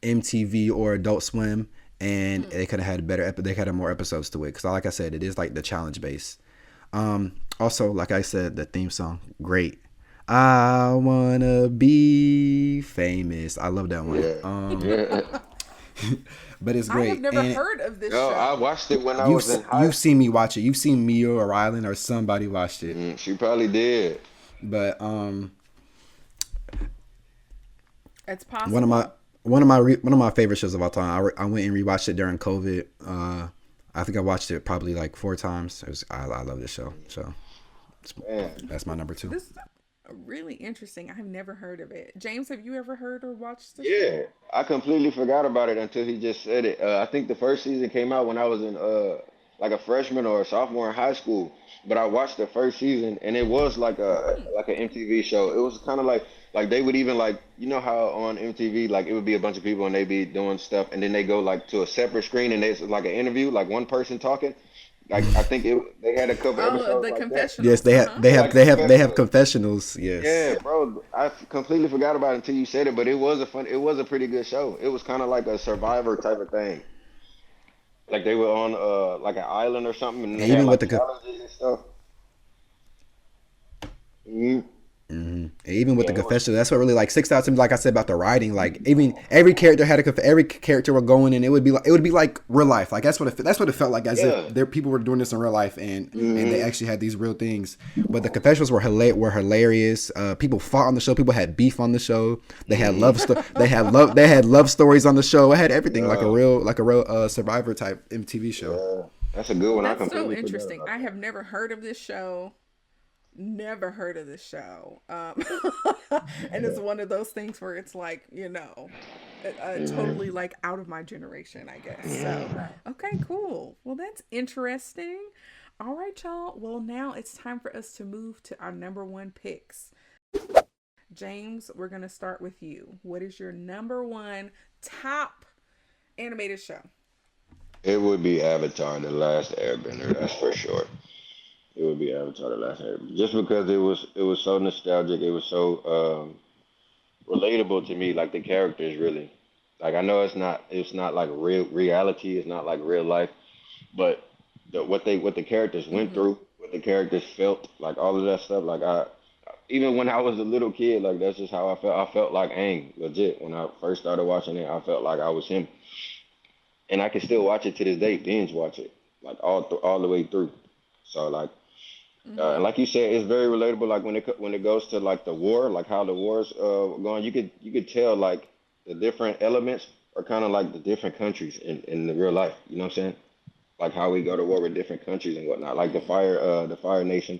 MTV or Adult Swim and they could have had they could have more episodes to it. Because like I said, it is like the challenge base. Also, like I said, the theme song, great. I wanna be famous. I love that one. Yeah. Yeah. But it's I have great. never And heard of this Yo, I show. watched it when I was in high you've school. seen me watch it. You've seen me or Rylan or somebody watched it. She probably did. But It's one of my possible. one of my favorite shows of all time. I went and rewatched it during COVID. I think I watched it probably like 4 times. I love this show. So Man. that's my number two. This is really interesting. I've never heard of it. James, have you ever heard or watched the show? Yeah, I completely forgot about it until he just said it. I think the first season came out when I was in like a freshman or a sophomore in high school. But I watched the first season and it was Hmm. like an MTV show. It was kind of like they would even like you know how on MTV like it would be a bunch of people and they be doing stuff and then they go like to a separate screen and it's like an interview like one person talking. Like I think they had a couple Oh, episodes the like that. Yes, confessionals. Uh huh. Like they have confessionals. confessionals. Yes. Yeah, bro. Completely forgot about it until you said it, but it was a pretty good show. It was kind of like a survivor type of thing. Like they were on like an island or something, and And they had even with like the challenges and stuff. Hmm. even with the Yeah, it was. confessional, that's what really like sticks out to me. Like I said about the writing, like even every character had every character were going, and it would be like real life. Like that's what it felt like, as if Yeah. there people were doing this in real life, and they Hmm. actually had these real things. But the confessionals were hilarious. People fought on the show. People had beef on the show. They had love stories on the show. It had everything Yeah. like a real Survivor type MTV show. Yeah. That's a good one. I That's so completely forgot interesting. about I that. have never heard of this show. Never heard of this show. And it's one of those things where it's like, Hmm. totally like out of my generation, I guess. So, Hmm. okay, cool. Well, that's interesting. All right, y'all. Well, now it's time for us to move to our number one picks. James, we're going to start with you. What is your number one top animated show? It would be Avatar: The Last Airbender. That's for sure. It would be Avatar: The Last Airbender. Just because it was so nostalgic. It was so relatable to me, like the characters really. Like I know it's not like real reality, it's not like real life, but what the characters went Mm-hmm. through, what the characters felt, like all of that stuff. Like I even when I was a little kid, like that's just how I felt. I felt like Aang, legit. When I first started watching it, I felt like I was him, and I can still watch it to this day, binge watch it, like all the way through. So like Mm-hmm. and like you said, it's very relatable. Like when it goes to like the war, like how the war's going, you could tell like the different elements are kind of like the different countries in the real life. You know what I'm saying? Like how we go to war with different countries and whatnot. Like the Fire Nation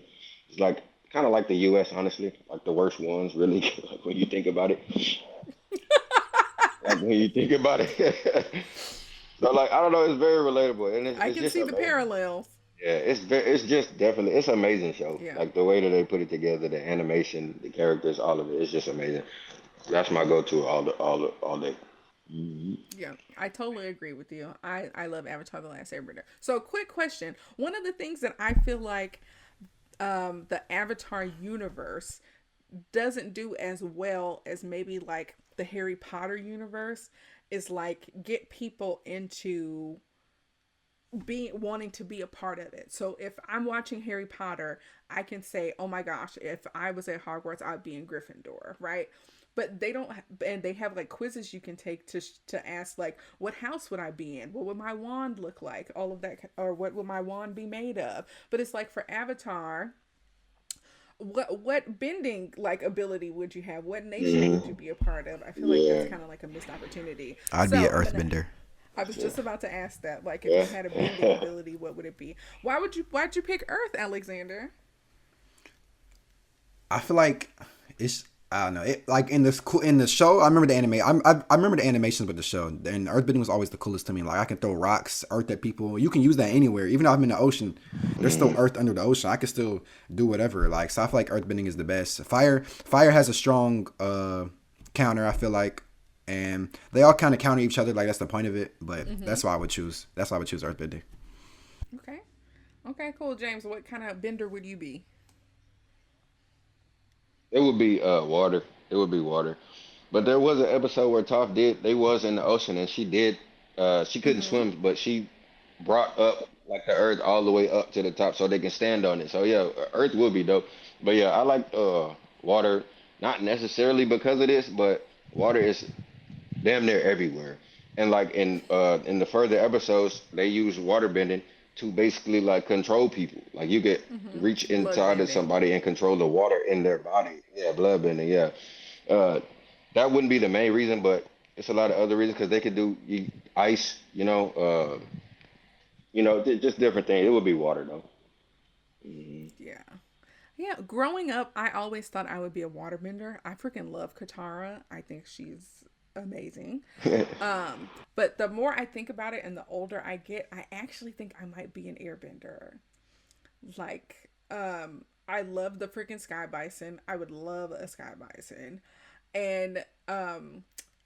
is like kind of like the U.S. Honestly, like the worst ones really. Like when you think about it, like when you think about it. So like I don't know, it's very relatable and I it's can just see the amazing. parallels. Yeah, it's just definitely it's an amazing show. Yeah. Like the way that they put it together, the animation, the characters, all of it, it's just amazing. That's my go-to all day. Hmm. Yeah, I totally agree with you. I love Avatar: The Last Airbender. So, quick question: one of the things that I feel like the Avatar universe doesn't do as well as maybe like the Harry Potter universe is like get people into being wanting to be a part of it. So if I'm watching Harry Potter, I can say, "Oh my gosh, if I was at Hogwarts, I'd be in Gryffindor," right? But they don't, and they have like quizzes you can take to ask like, "What house would I be in? What would my wand look like? All of that, or what would my wand be made of?" But it's like for Avatar, what bending like ability would you have? What nation would you Hmm. be a part of? I feel like that's Yeah, kind of like a missed opportunity. I'd be an So I'm gonna Earthbender. I was yeah, just about to ask that. Like, if you had a bending yeah. ability, what would it be? Why'd you pick Earth, Alexander? I feel like it's I don't know. It like in the show. I remember the anime. I remember the animations with the show. And earthbending was always the coolest to me. Like I can throw rocks, earth at people. You can use that anywhere. Even though I'm in the ocean, there's still Hmm. earth under the ocean. I can still do whatever. Like so, I feel like earthbending is the best. Fire has a strong counter. I feel like, and they all kind of counter each other. Like that's the point of it. But Mm-hmm. that's why I would choose. That's why I would choose earthbending. Okay. Okay, cool. James, what kind of bender would you be? It would be water. It would be water. But there was an episode where Toph did. They was in the ocean and she did She couldn't Mm-hmm. swim, but she brought up like the earth all the way up to the top so they can stand on it. So yeah, Earth would be dope. But yeah, I like water, not necessarily because of this, but water is damn near everywhere. And like in the further episodes, they use water bending to basically like control people. Like you could reach Mm-hmm. Blood inside of bending. somebody and control the water in their body. Yeah, blood bending. Yeah, uh, that wouldn't be the main reason, but it's a lot of other reasons because they could do ice. Just different things. It would be water though. Hmm. Yeah. Yeah, growing up, I always thought I would be a waterbender. I freaking love Katara. I think she's amazing. But the more I think about it and the older I get, I actually think I might be an airbender. Like, I love the freaking sky bison. I would love a sky bison. And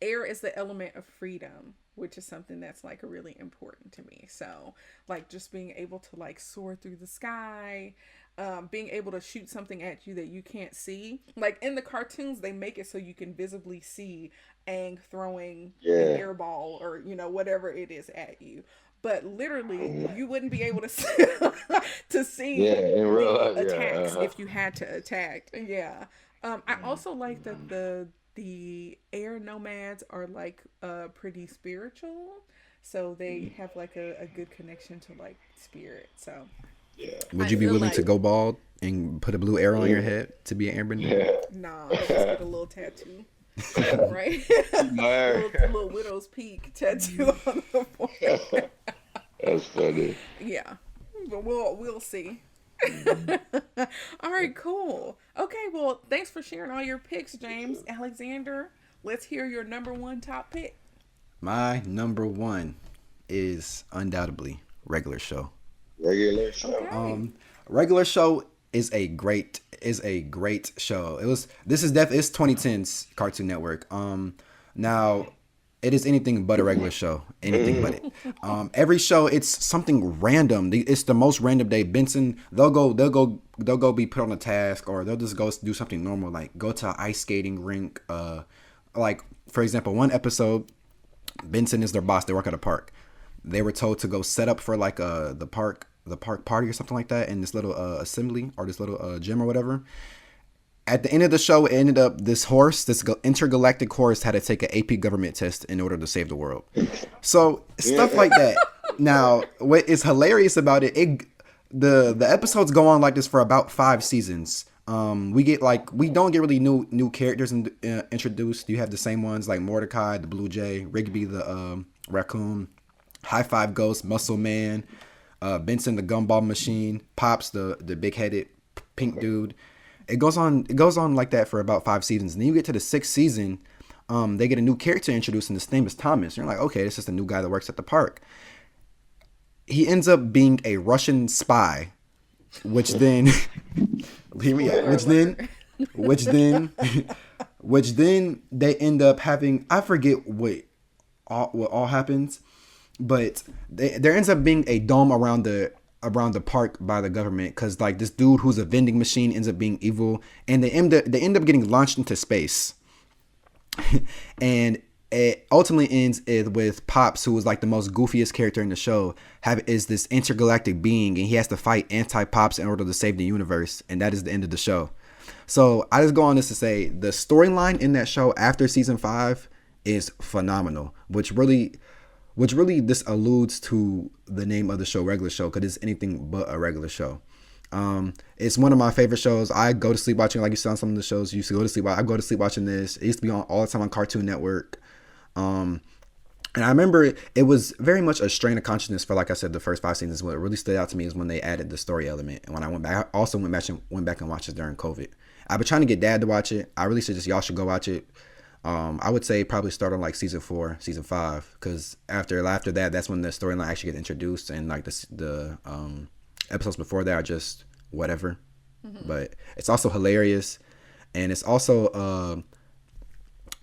air is the element of freedom, which is something that's like really important to me. So, like just being able to like soar through the sky, being able to shoot something at you that you can't see. Like in the cartoons, they make it so you can visibly see Aang throwing an Yeah, air ball or whatever it is at you. But literally, yeah, you wouldn't be able to see, to yeah. see In real the life, yeah. attacks Uh-huh. if you had to attack. Yeah. I also like that the air nomads are like pretty spiritual, so they have like a good connection to like spirit. So Yeah. Would I you be feel willing to like go bald and put a blue arrow on your Yeah. head to be an airbender? nah, I'll just get a little tattoo, right? Yeah. little widow's peak tattoo on the forehead. That's funny. Yeah, but we'll see. All right, cool. Okay, well, thanks for sharing all your picks, James. Alexander, let's hear your number one top pick. My number one is undoubtedly regular show. Regular show. Okay. Regular show is a great show. It's 2010's Cartoon Network. Now it is anything but a regular show. Anything but it. Every show it's something random. It's the most random day. Benson they'll go be put on a task or they'll just go do something normal like go to an ice skating rink. Like for example, one episode Benson is their boss. They work at a park. They were told to go set up for like the park party or something like that in this little assembly or this little gym or whatever. At the end of the show, it ended up this intergalactic horse, had to take an AP government test in order to save the world. So stuff Yeah. like that. Now, what is hilarious about the episodes go on like this for about 5 seasons. We don't get really new characters introduced. You have the same ones like Mordecai, the Blue Jay, Rigby, the raccoon, High Five Ghost, Muscle Man, Benson, the Gumball Machine, Pops, the big headed pink dude. It goes on like that for about 5 seasons. And then you get to the sixth season, they get a new character introduced, and his name is Thomas. And you're like, okay, this is the new guy that works at the park. He ends up being a Russian spy, which then hear me out. Spoiler Which then alert. which then which then they end up having, I forget what all happens, but there ends up being a dome around the park by the government because like this dude who's a vending machine ends up being evil, and they end up getting launched into space. And it ultimately ends with Pops, who is like the most goofiest character in the show, is this intergalactic being, and he has to fight anti-Pops in order to save the universe, and that is the end of the show. So I just go on this to say the storyline in that show after season 5 is phenomenal, which really this alludes to the name of the show, regular show, because it's anything but a regular show. It's one of my favorite shows. I go to sleep watching, like you saw on some of the shows you used to go to sleep. I go to sleep watching this. It used to be on all the time on Cartoon Network. Um, and I remember it was very much a strain of consciousness for, like I said, the first 5 seasons. What really stood out to me is when they added the story element. And when I went back, I also went back and watched it during COVID. I've been trying to get Dad to watch it. I really suggest y'all should go watch it. I would say probably start on like season 4, season 5, because after that, that's when the storyline actually gets introduced, and like the episodes before that are just whatever. But it's also hilarious, and it's also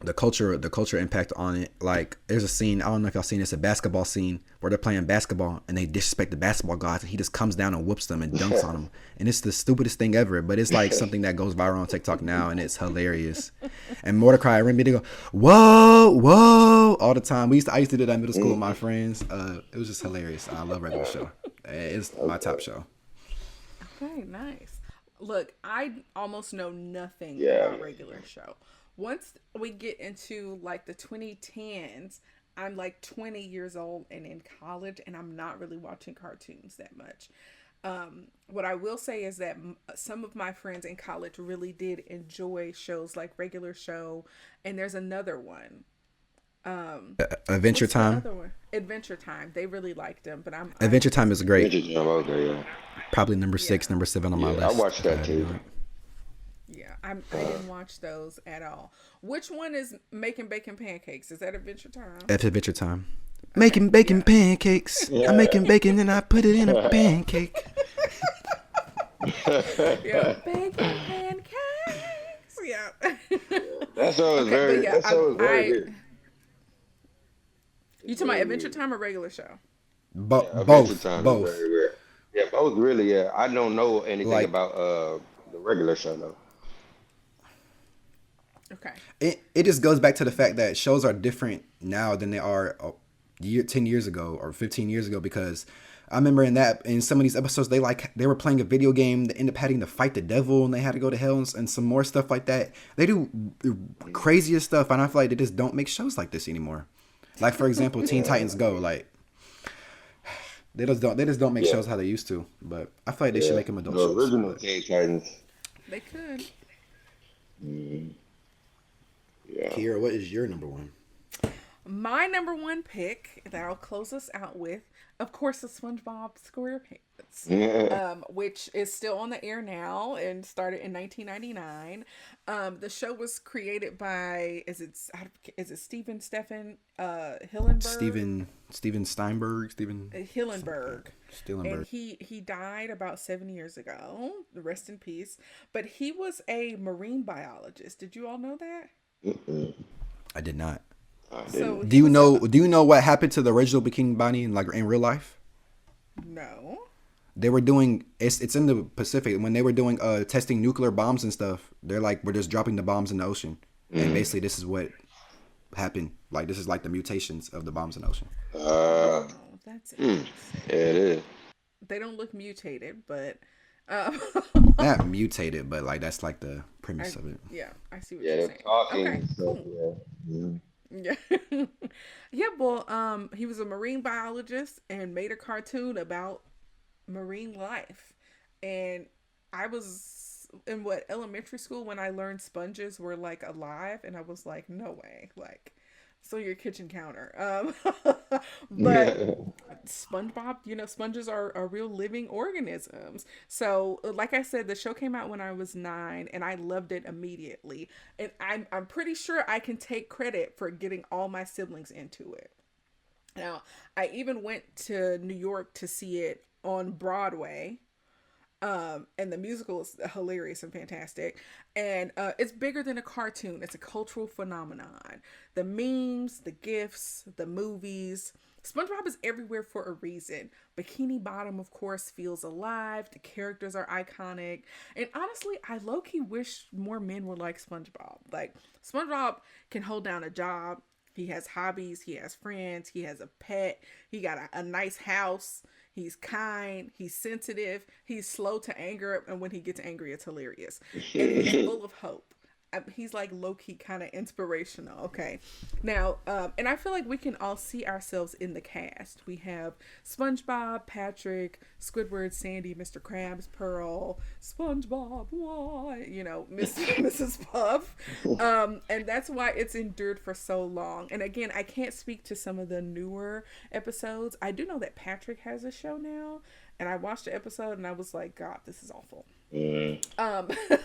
the culture impact on it. Like there's a scene, I don't know if y'all seen this, a basketball scene where they're playing basketball and they disrespect the basketball gods and he just comes down and whoops them and dunks on them. And it's the stupidest thing ever, but it's like something that goes viral on TikTok now and it's hilarious. And Mordecai, I remember they go, whoa, whoa, all the time. I used to do that in middle school with my friends. It was just hilarious. I love Regular Show. It's my top show. Okay, nice. Look, I almost know nothing Yeah. about Regular Show. Once we get into like the 2010s, I'm like 20 years old and in college, and I'm not really watching cartoons that much. What I will say is that some of my friends in college really did enjoy shows like Regular Show, and there's another one. Adventure What's the Time. other one? Adventure Time. They really liked them, but Adventure Time is great. Adventure Time, okay, yeah. Probably number 6, number 7 on my Yeah, list. I watched that too. Yeah, I didn't watch those at all. Which one is Making Bacon Pancakes? Is that Adventure Time? That's Adventure Time. Making bacon pancakes. Yeah. I'm making bacon and I put it in a pancake. Yeah, bacon pancakes. Yeah. That show is Okay, but yeah, very good. You talking about Adventure Time or Regular Show? Adventure Both. Time is Both. very rare. Yeah, both really, yeah. I don't know anything Like- about the regular show though. Okay. It just goes back to the fact that shows are different now than they are 10 years ago or 15 years ago, because I remember in some of these episodes they were playing a video game that ended up having to fight the devil and they had to go to hell and some more stuff like that. They do crazier stuff, and I feel like they just don't make shows like this anymore. Like for example, Teen Titans Go, like they just don't make shows how they used to. But I feel like they should make them adult The shows. original But Teen Titans. They could. Yeah. Kiara, what is your number one? My number one pick that I'll close us out with, of course, is SpongeBob SquarePants, Yeah. which is still on the air now and started in 1999. The show was created by is it Steven Hillenberg? Steven Steinberg, Hillenberg. And Hillenberg. he died about 7 years ago. Rest in peace. But he was a marine biologist. Did you all know that? I did not. So Do you know what happened to the original Bikini Bottom in real life? No. They were doing it's in the Pacific when they were doing testing nuclear bombs and stuff. They're like, we're just dropping the bombs in the ocean, and basically this is what happened. Like this is like the mutations of the bombs in the ocean. Oh, that's interesting. Yeah, it is. They don't look mutated, but Not mutated, but like that's like the premise of it. yeah, I see what Yeah, you're they're saying. talking Okay, and stuff. cool. Yeah. Mhm. Yeah. Yeah, well, he was a marine biologist and made a cartoon about marine life. And I was in elementary school when I learned sponges were like alive, and I was like, no way. Like, so your kitchen counter. But SpongeBob, sponges are real living organisms. So, like I said, the show came out when I was 9, and I loved it immediately. And I'm pretty sure I can take credit for getting all my siblings into it. Now, I even went to New York to see it on Broadway. And the musical is hilarious and fantastic. And it's bigger than a cartoon. It's a cultural phenomenon. The memes, the gifs, the movies. SpongeBob is everywhere for a reason. Bikini Bottom, of course, feels alive. The characters are iconic. And honestly, I low-key wish more men were like SpongeBob. Like, SpongeBob can hold down a job. He has hobbies. He has friends. He has a pet. He got a nice house. He's kind, he's sensitive, he's slow to anger, and when he gets angry, it's hilarious. And he's full of hope. He's like low-key kind of inspirational. Okay. Now, and I feel like we can all see ourselves in the cast. We have SpongeBob, Patrick, Squidward, Sandy, Mr. Krabs, Pearl, SpongeBob, why? Mrs. Puff. And that's why it's endured for so long. And again, I can't speak to some of the newer episodes. I do know that Patrick has a show now, and I watched the episode and I was like, God, this is awful. So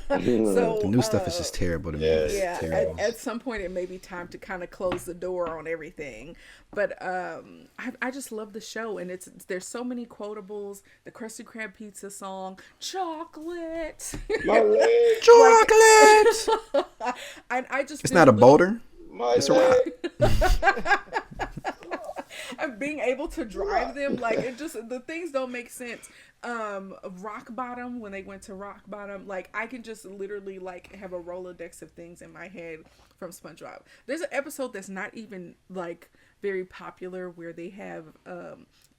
The new stuff is just terrible to me. It's yeah, terrible. at some point it may be time to kind of close the door on everything, but I just love the show, and there's so many quotables. The Krusty Krab pizza song, chocolate. My leg. Chocolate. And I just It's did not a little- boulder. My It's a wrap. And being able to drive them, like, it just, the things don't make sense. Rock Bottom, when they went to Rock Bottom, like, I can just literally, like, have a Rolodex of things in my head from SpongeBob. There's an episode that's not even, like, very popular where they have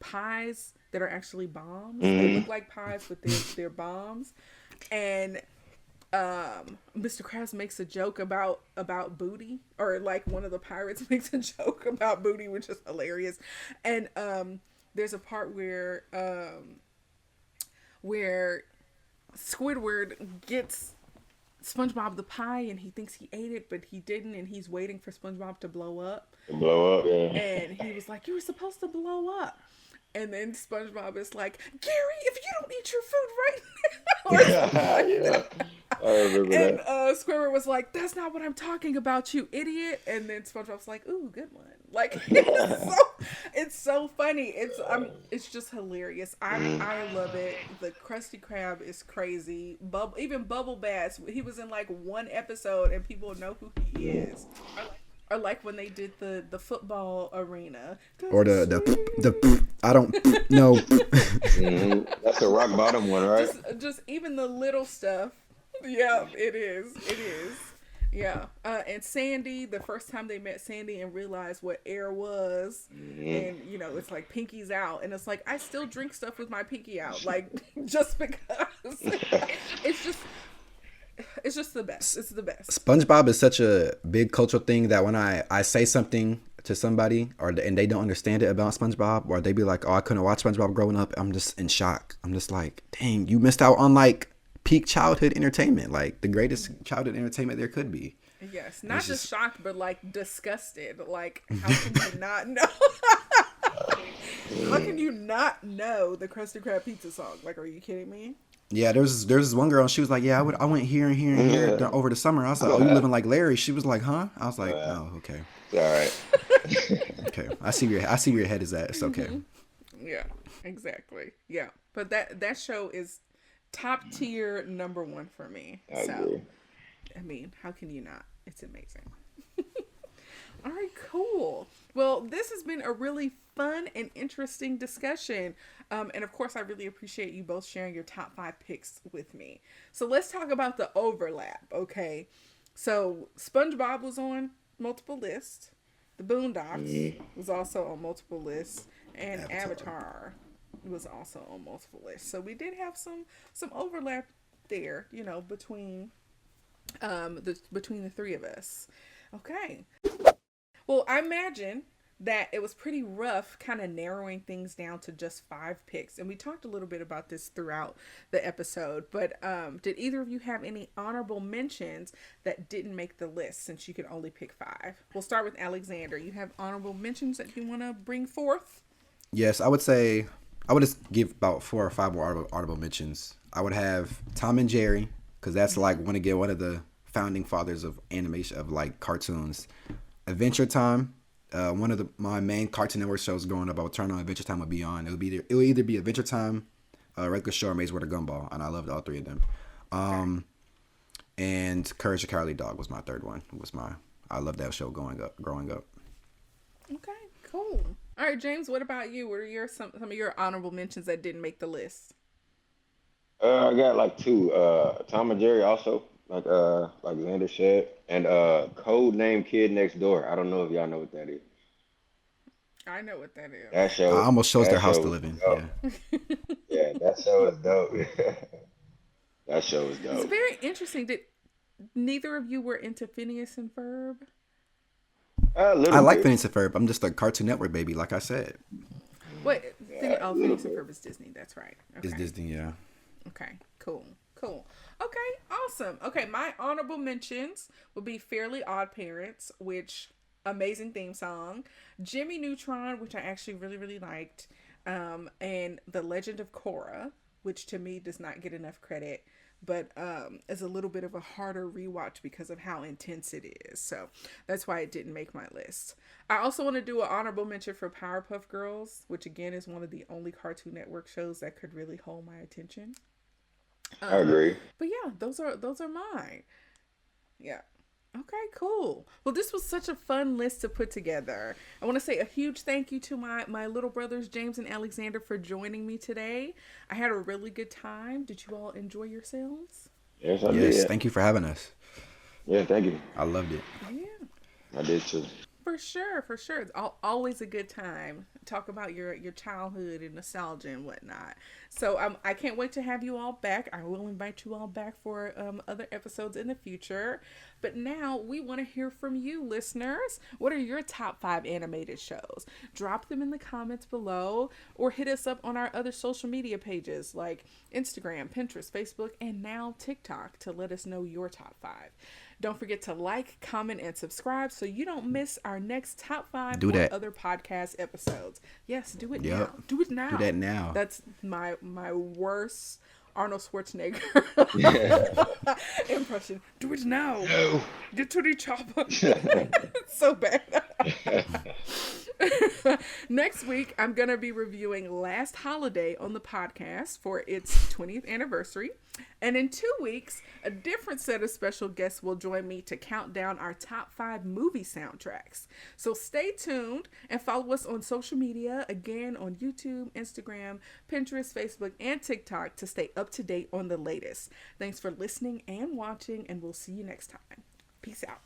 pies that are actually bombs. They look like pies, but they're bombs. And Mr. Krabs makes a joke about booty, or like one of the pirates makes a joke about booty, which is hilarious. And there's a part where Squidward gets SpongeBob the pie and he thinks he ate it, but he didn't, and he's waiting for SpongeBob to blow up. Blow up, yeah. And he was like, "You were supposed to blow up." And then SpongeBob is like, "Gary, if you don't eat your food right now." Yeah. I remember And that. Squidward was like, "That's not what I'm talking about, you idiot." And then SpongeBob's like, "Ooh, good one." Like, it's so funny. It's just hilarious. I love it. The Krusty Krab is crazy. Even Bubble Bass, he was in like one episode and people know who he is. Or like when they did the football arena. Or the I don't know. That's the rock bottom one, right? Just even the little stuff. Yeah, it is. It is. Yeah. And Sandy, the first time they met Sandy and realized what air was, and you know, it's like pinky's out, and it's like, I still drink stuff with my pinky out, like, just because. It's just the best. It's the best. SpongeBob is such a big cultural thing that when I say something to somebody and they don't understand it about SpongeBob, or they be like, "Oh, I couldn't watch SpongeBob growing up," I'm just in shock. I'm just like, dang, you missed out on like peak childhood entertainment, like the greatest childhood entertainment there could be. Yes, not just shocked, but like disgusted. Like, how can you not know? How can you not know the Krusty Krab pizza song? Like, are you kidding me? Yeah, there's this one girl and she was like, "Yeah, I went here and here and here over the summer." I was like, "Oh, you living like Larry?" She was like, "Huh?" I was like, "Oh, okay, All right. okay. I see where your head is at. It's okay." Yeah, exactly. Yeah, but that show is top tier number one for me. I agree. I mean, how can you not? It's amazing. All right, cool. Well, this has been a really fun and interesting discussion. And of course, I really appreciate you both sharing your top 5 picks with me. So let's talk about the overlap, okay? So SpongeBob was on multiple lists. The Boondocks was also on multiple lists. And Avatar was also on multiple lists. So we did have some overlap there, you know, between the three of us. Okay. Well, I imagine that it was pretty rough kind of narrowing things down to just 5 picks. And we talked a little bit about this throughout the episode. But did either of you have any honorable mentions that didn't make the list, since you could only pick 5? We'll start with Alexander. You have honorable mentions that you want to bring forth? Yes, I would say I would just give about 4 or 5 more honorable mentions. I would have Tom and Jerry, because that's like one of the founding fathers of animation, of like cartoons. Adventure Time, one of my main Cartoon Network shows growing up. I would turn on Adventure Time would be on. It would either be Adventure Time, Regular Show, or Maze World of Gumball, and I loved all 3 of them. And Courage the Cowardly Dog was my third one. I loved that show growing up. Okay, cool. All right, James, what about you? What are some of your honorable mentions that didn't make the list? I got like 2. Tom and Jerry also, like Xander said, and Code Name Kid Next Door. I don't know if y'all know what that is. I know what that is. That show I almost chose their house to was live in. dope. Yeah. Yeah, that show is dope. That show is It's dope. very interesting. Did neither of you were into Phineas and Ferb? A little I like bit. Phineas and Ferb. I'm just a Cartoon Network baby, like I said. Wait, a little Phineas and bit. Ferb is Disney. That's right. Okay. It's Disney, yeah. Okay, cool. Okay, awesome. Okay, my honorable mentions would be Fairly Odd Parents, which amazing theme song, Jimmy Neutron, which I actually really, really liked, and The Legend of Korra, which to me does not get enough credit, but is a little bit of a harder rewatch because of how intense it is. So that's why it didn't make my list. I also want to do an honorable mention for Powerpuff Girls, which again is one of the only Cartoon Network shows that could really hold my attention. I agree. But yeah, those are mine. Yeah. Okay, cool. Well, this was such a fun list to put together. I want to say a huge thank you to my little brothers, James and Alexander, for joining me today. I had a really good time. Did you all enjoy yourselves? Yes, I Yes, did. thank you for having us. Yeah, thank you. I loved it. Yeah. I did too. For sure, for sure. It's always a good time. Talk about your childhood and nostalgia and whatnot. So I can't wait to have you all back. I will invite you all back for other episodes in the future. But now we want to hear from you, listeners. What are your top 5 animated shows? Drop them in the comments below or hit us up on our other social media pages like Instagram, Pinterest, Facebook, and now TikTok to let us know your top 5. Don't forget to like, comment, and subscribe so you don't miss our next top 5 Do or that. other podcast episodes. Yes, do it Yep. now. Do it now. Do that now. That's my worst Arnold Schwarzenegger impression. Do it now. No. Get to the chopper. It's so bad. Next week, I'm going to be reviewing Last Holiday on the podcast for its 20th anniversary. And in 2 weeks, a different set of special guests will join me to count down our top 5 movie soundtracks. So stay tuned and follow us on social media, again on YouTube, Instagram, Pinterest, Facebook, and TikTok to stay up to date on the latest. Thanks for listening and watching, and we'll see you next time. Peace out.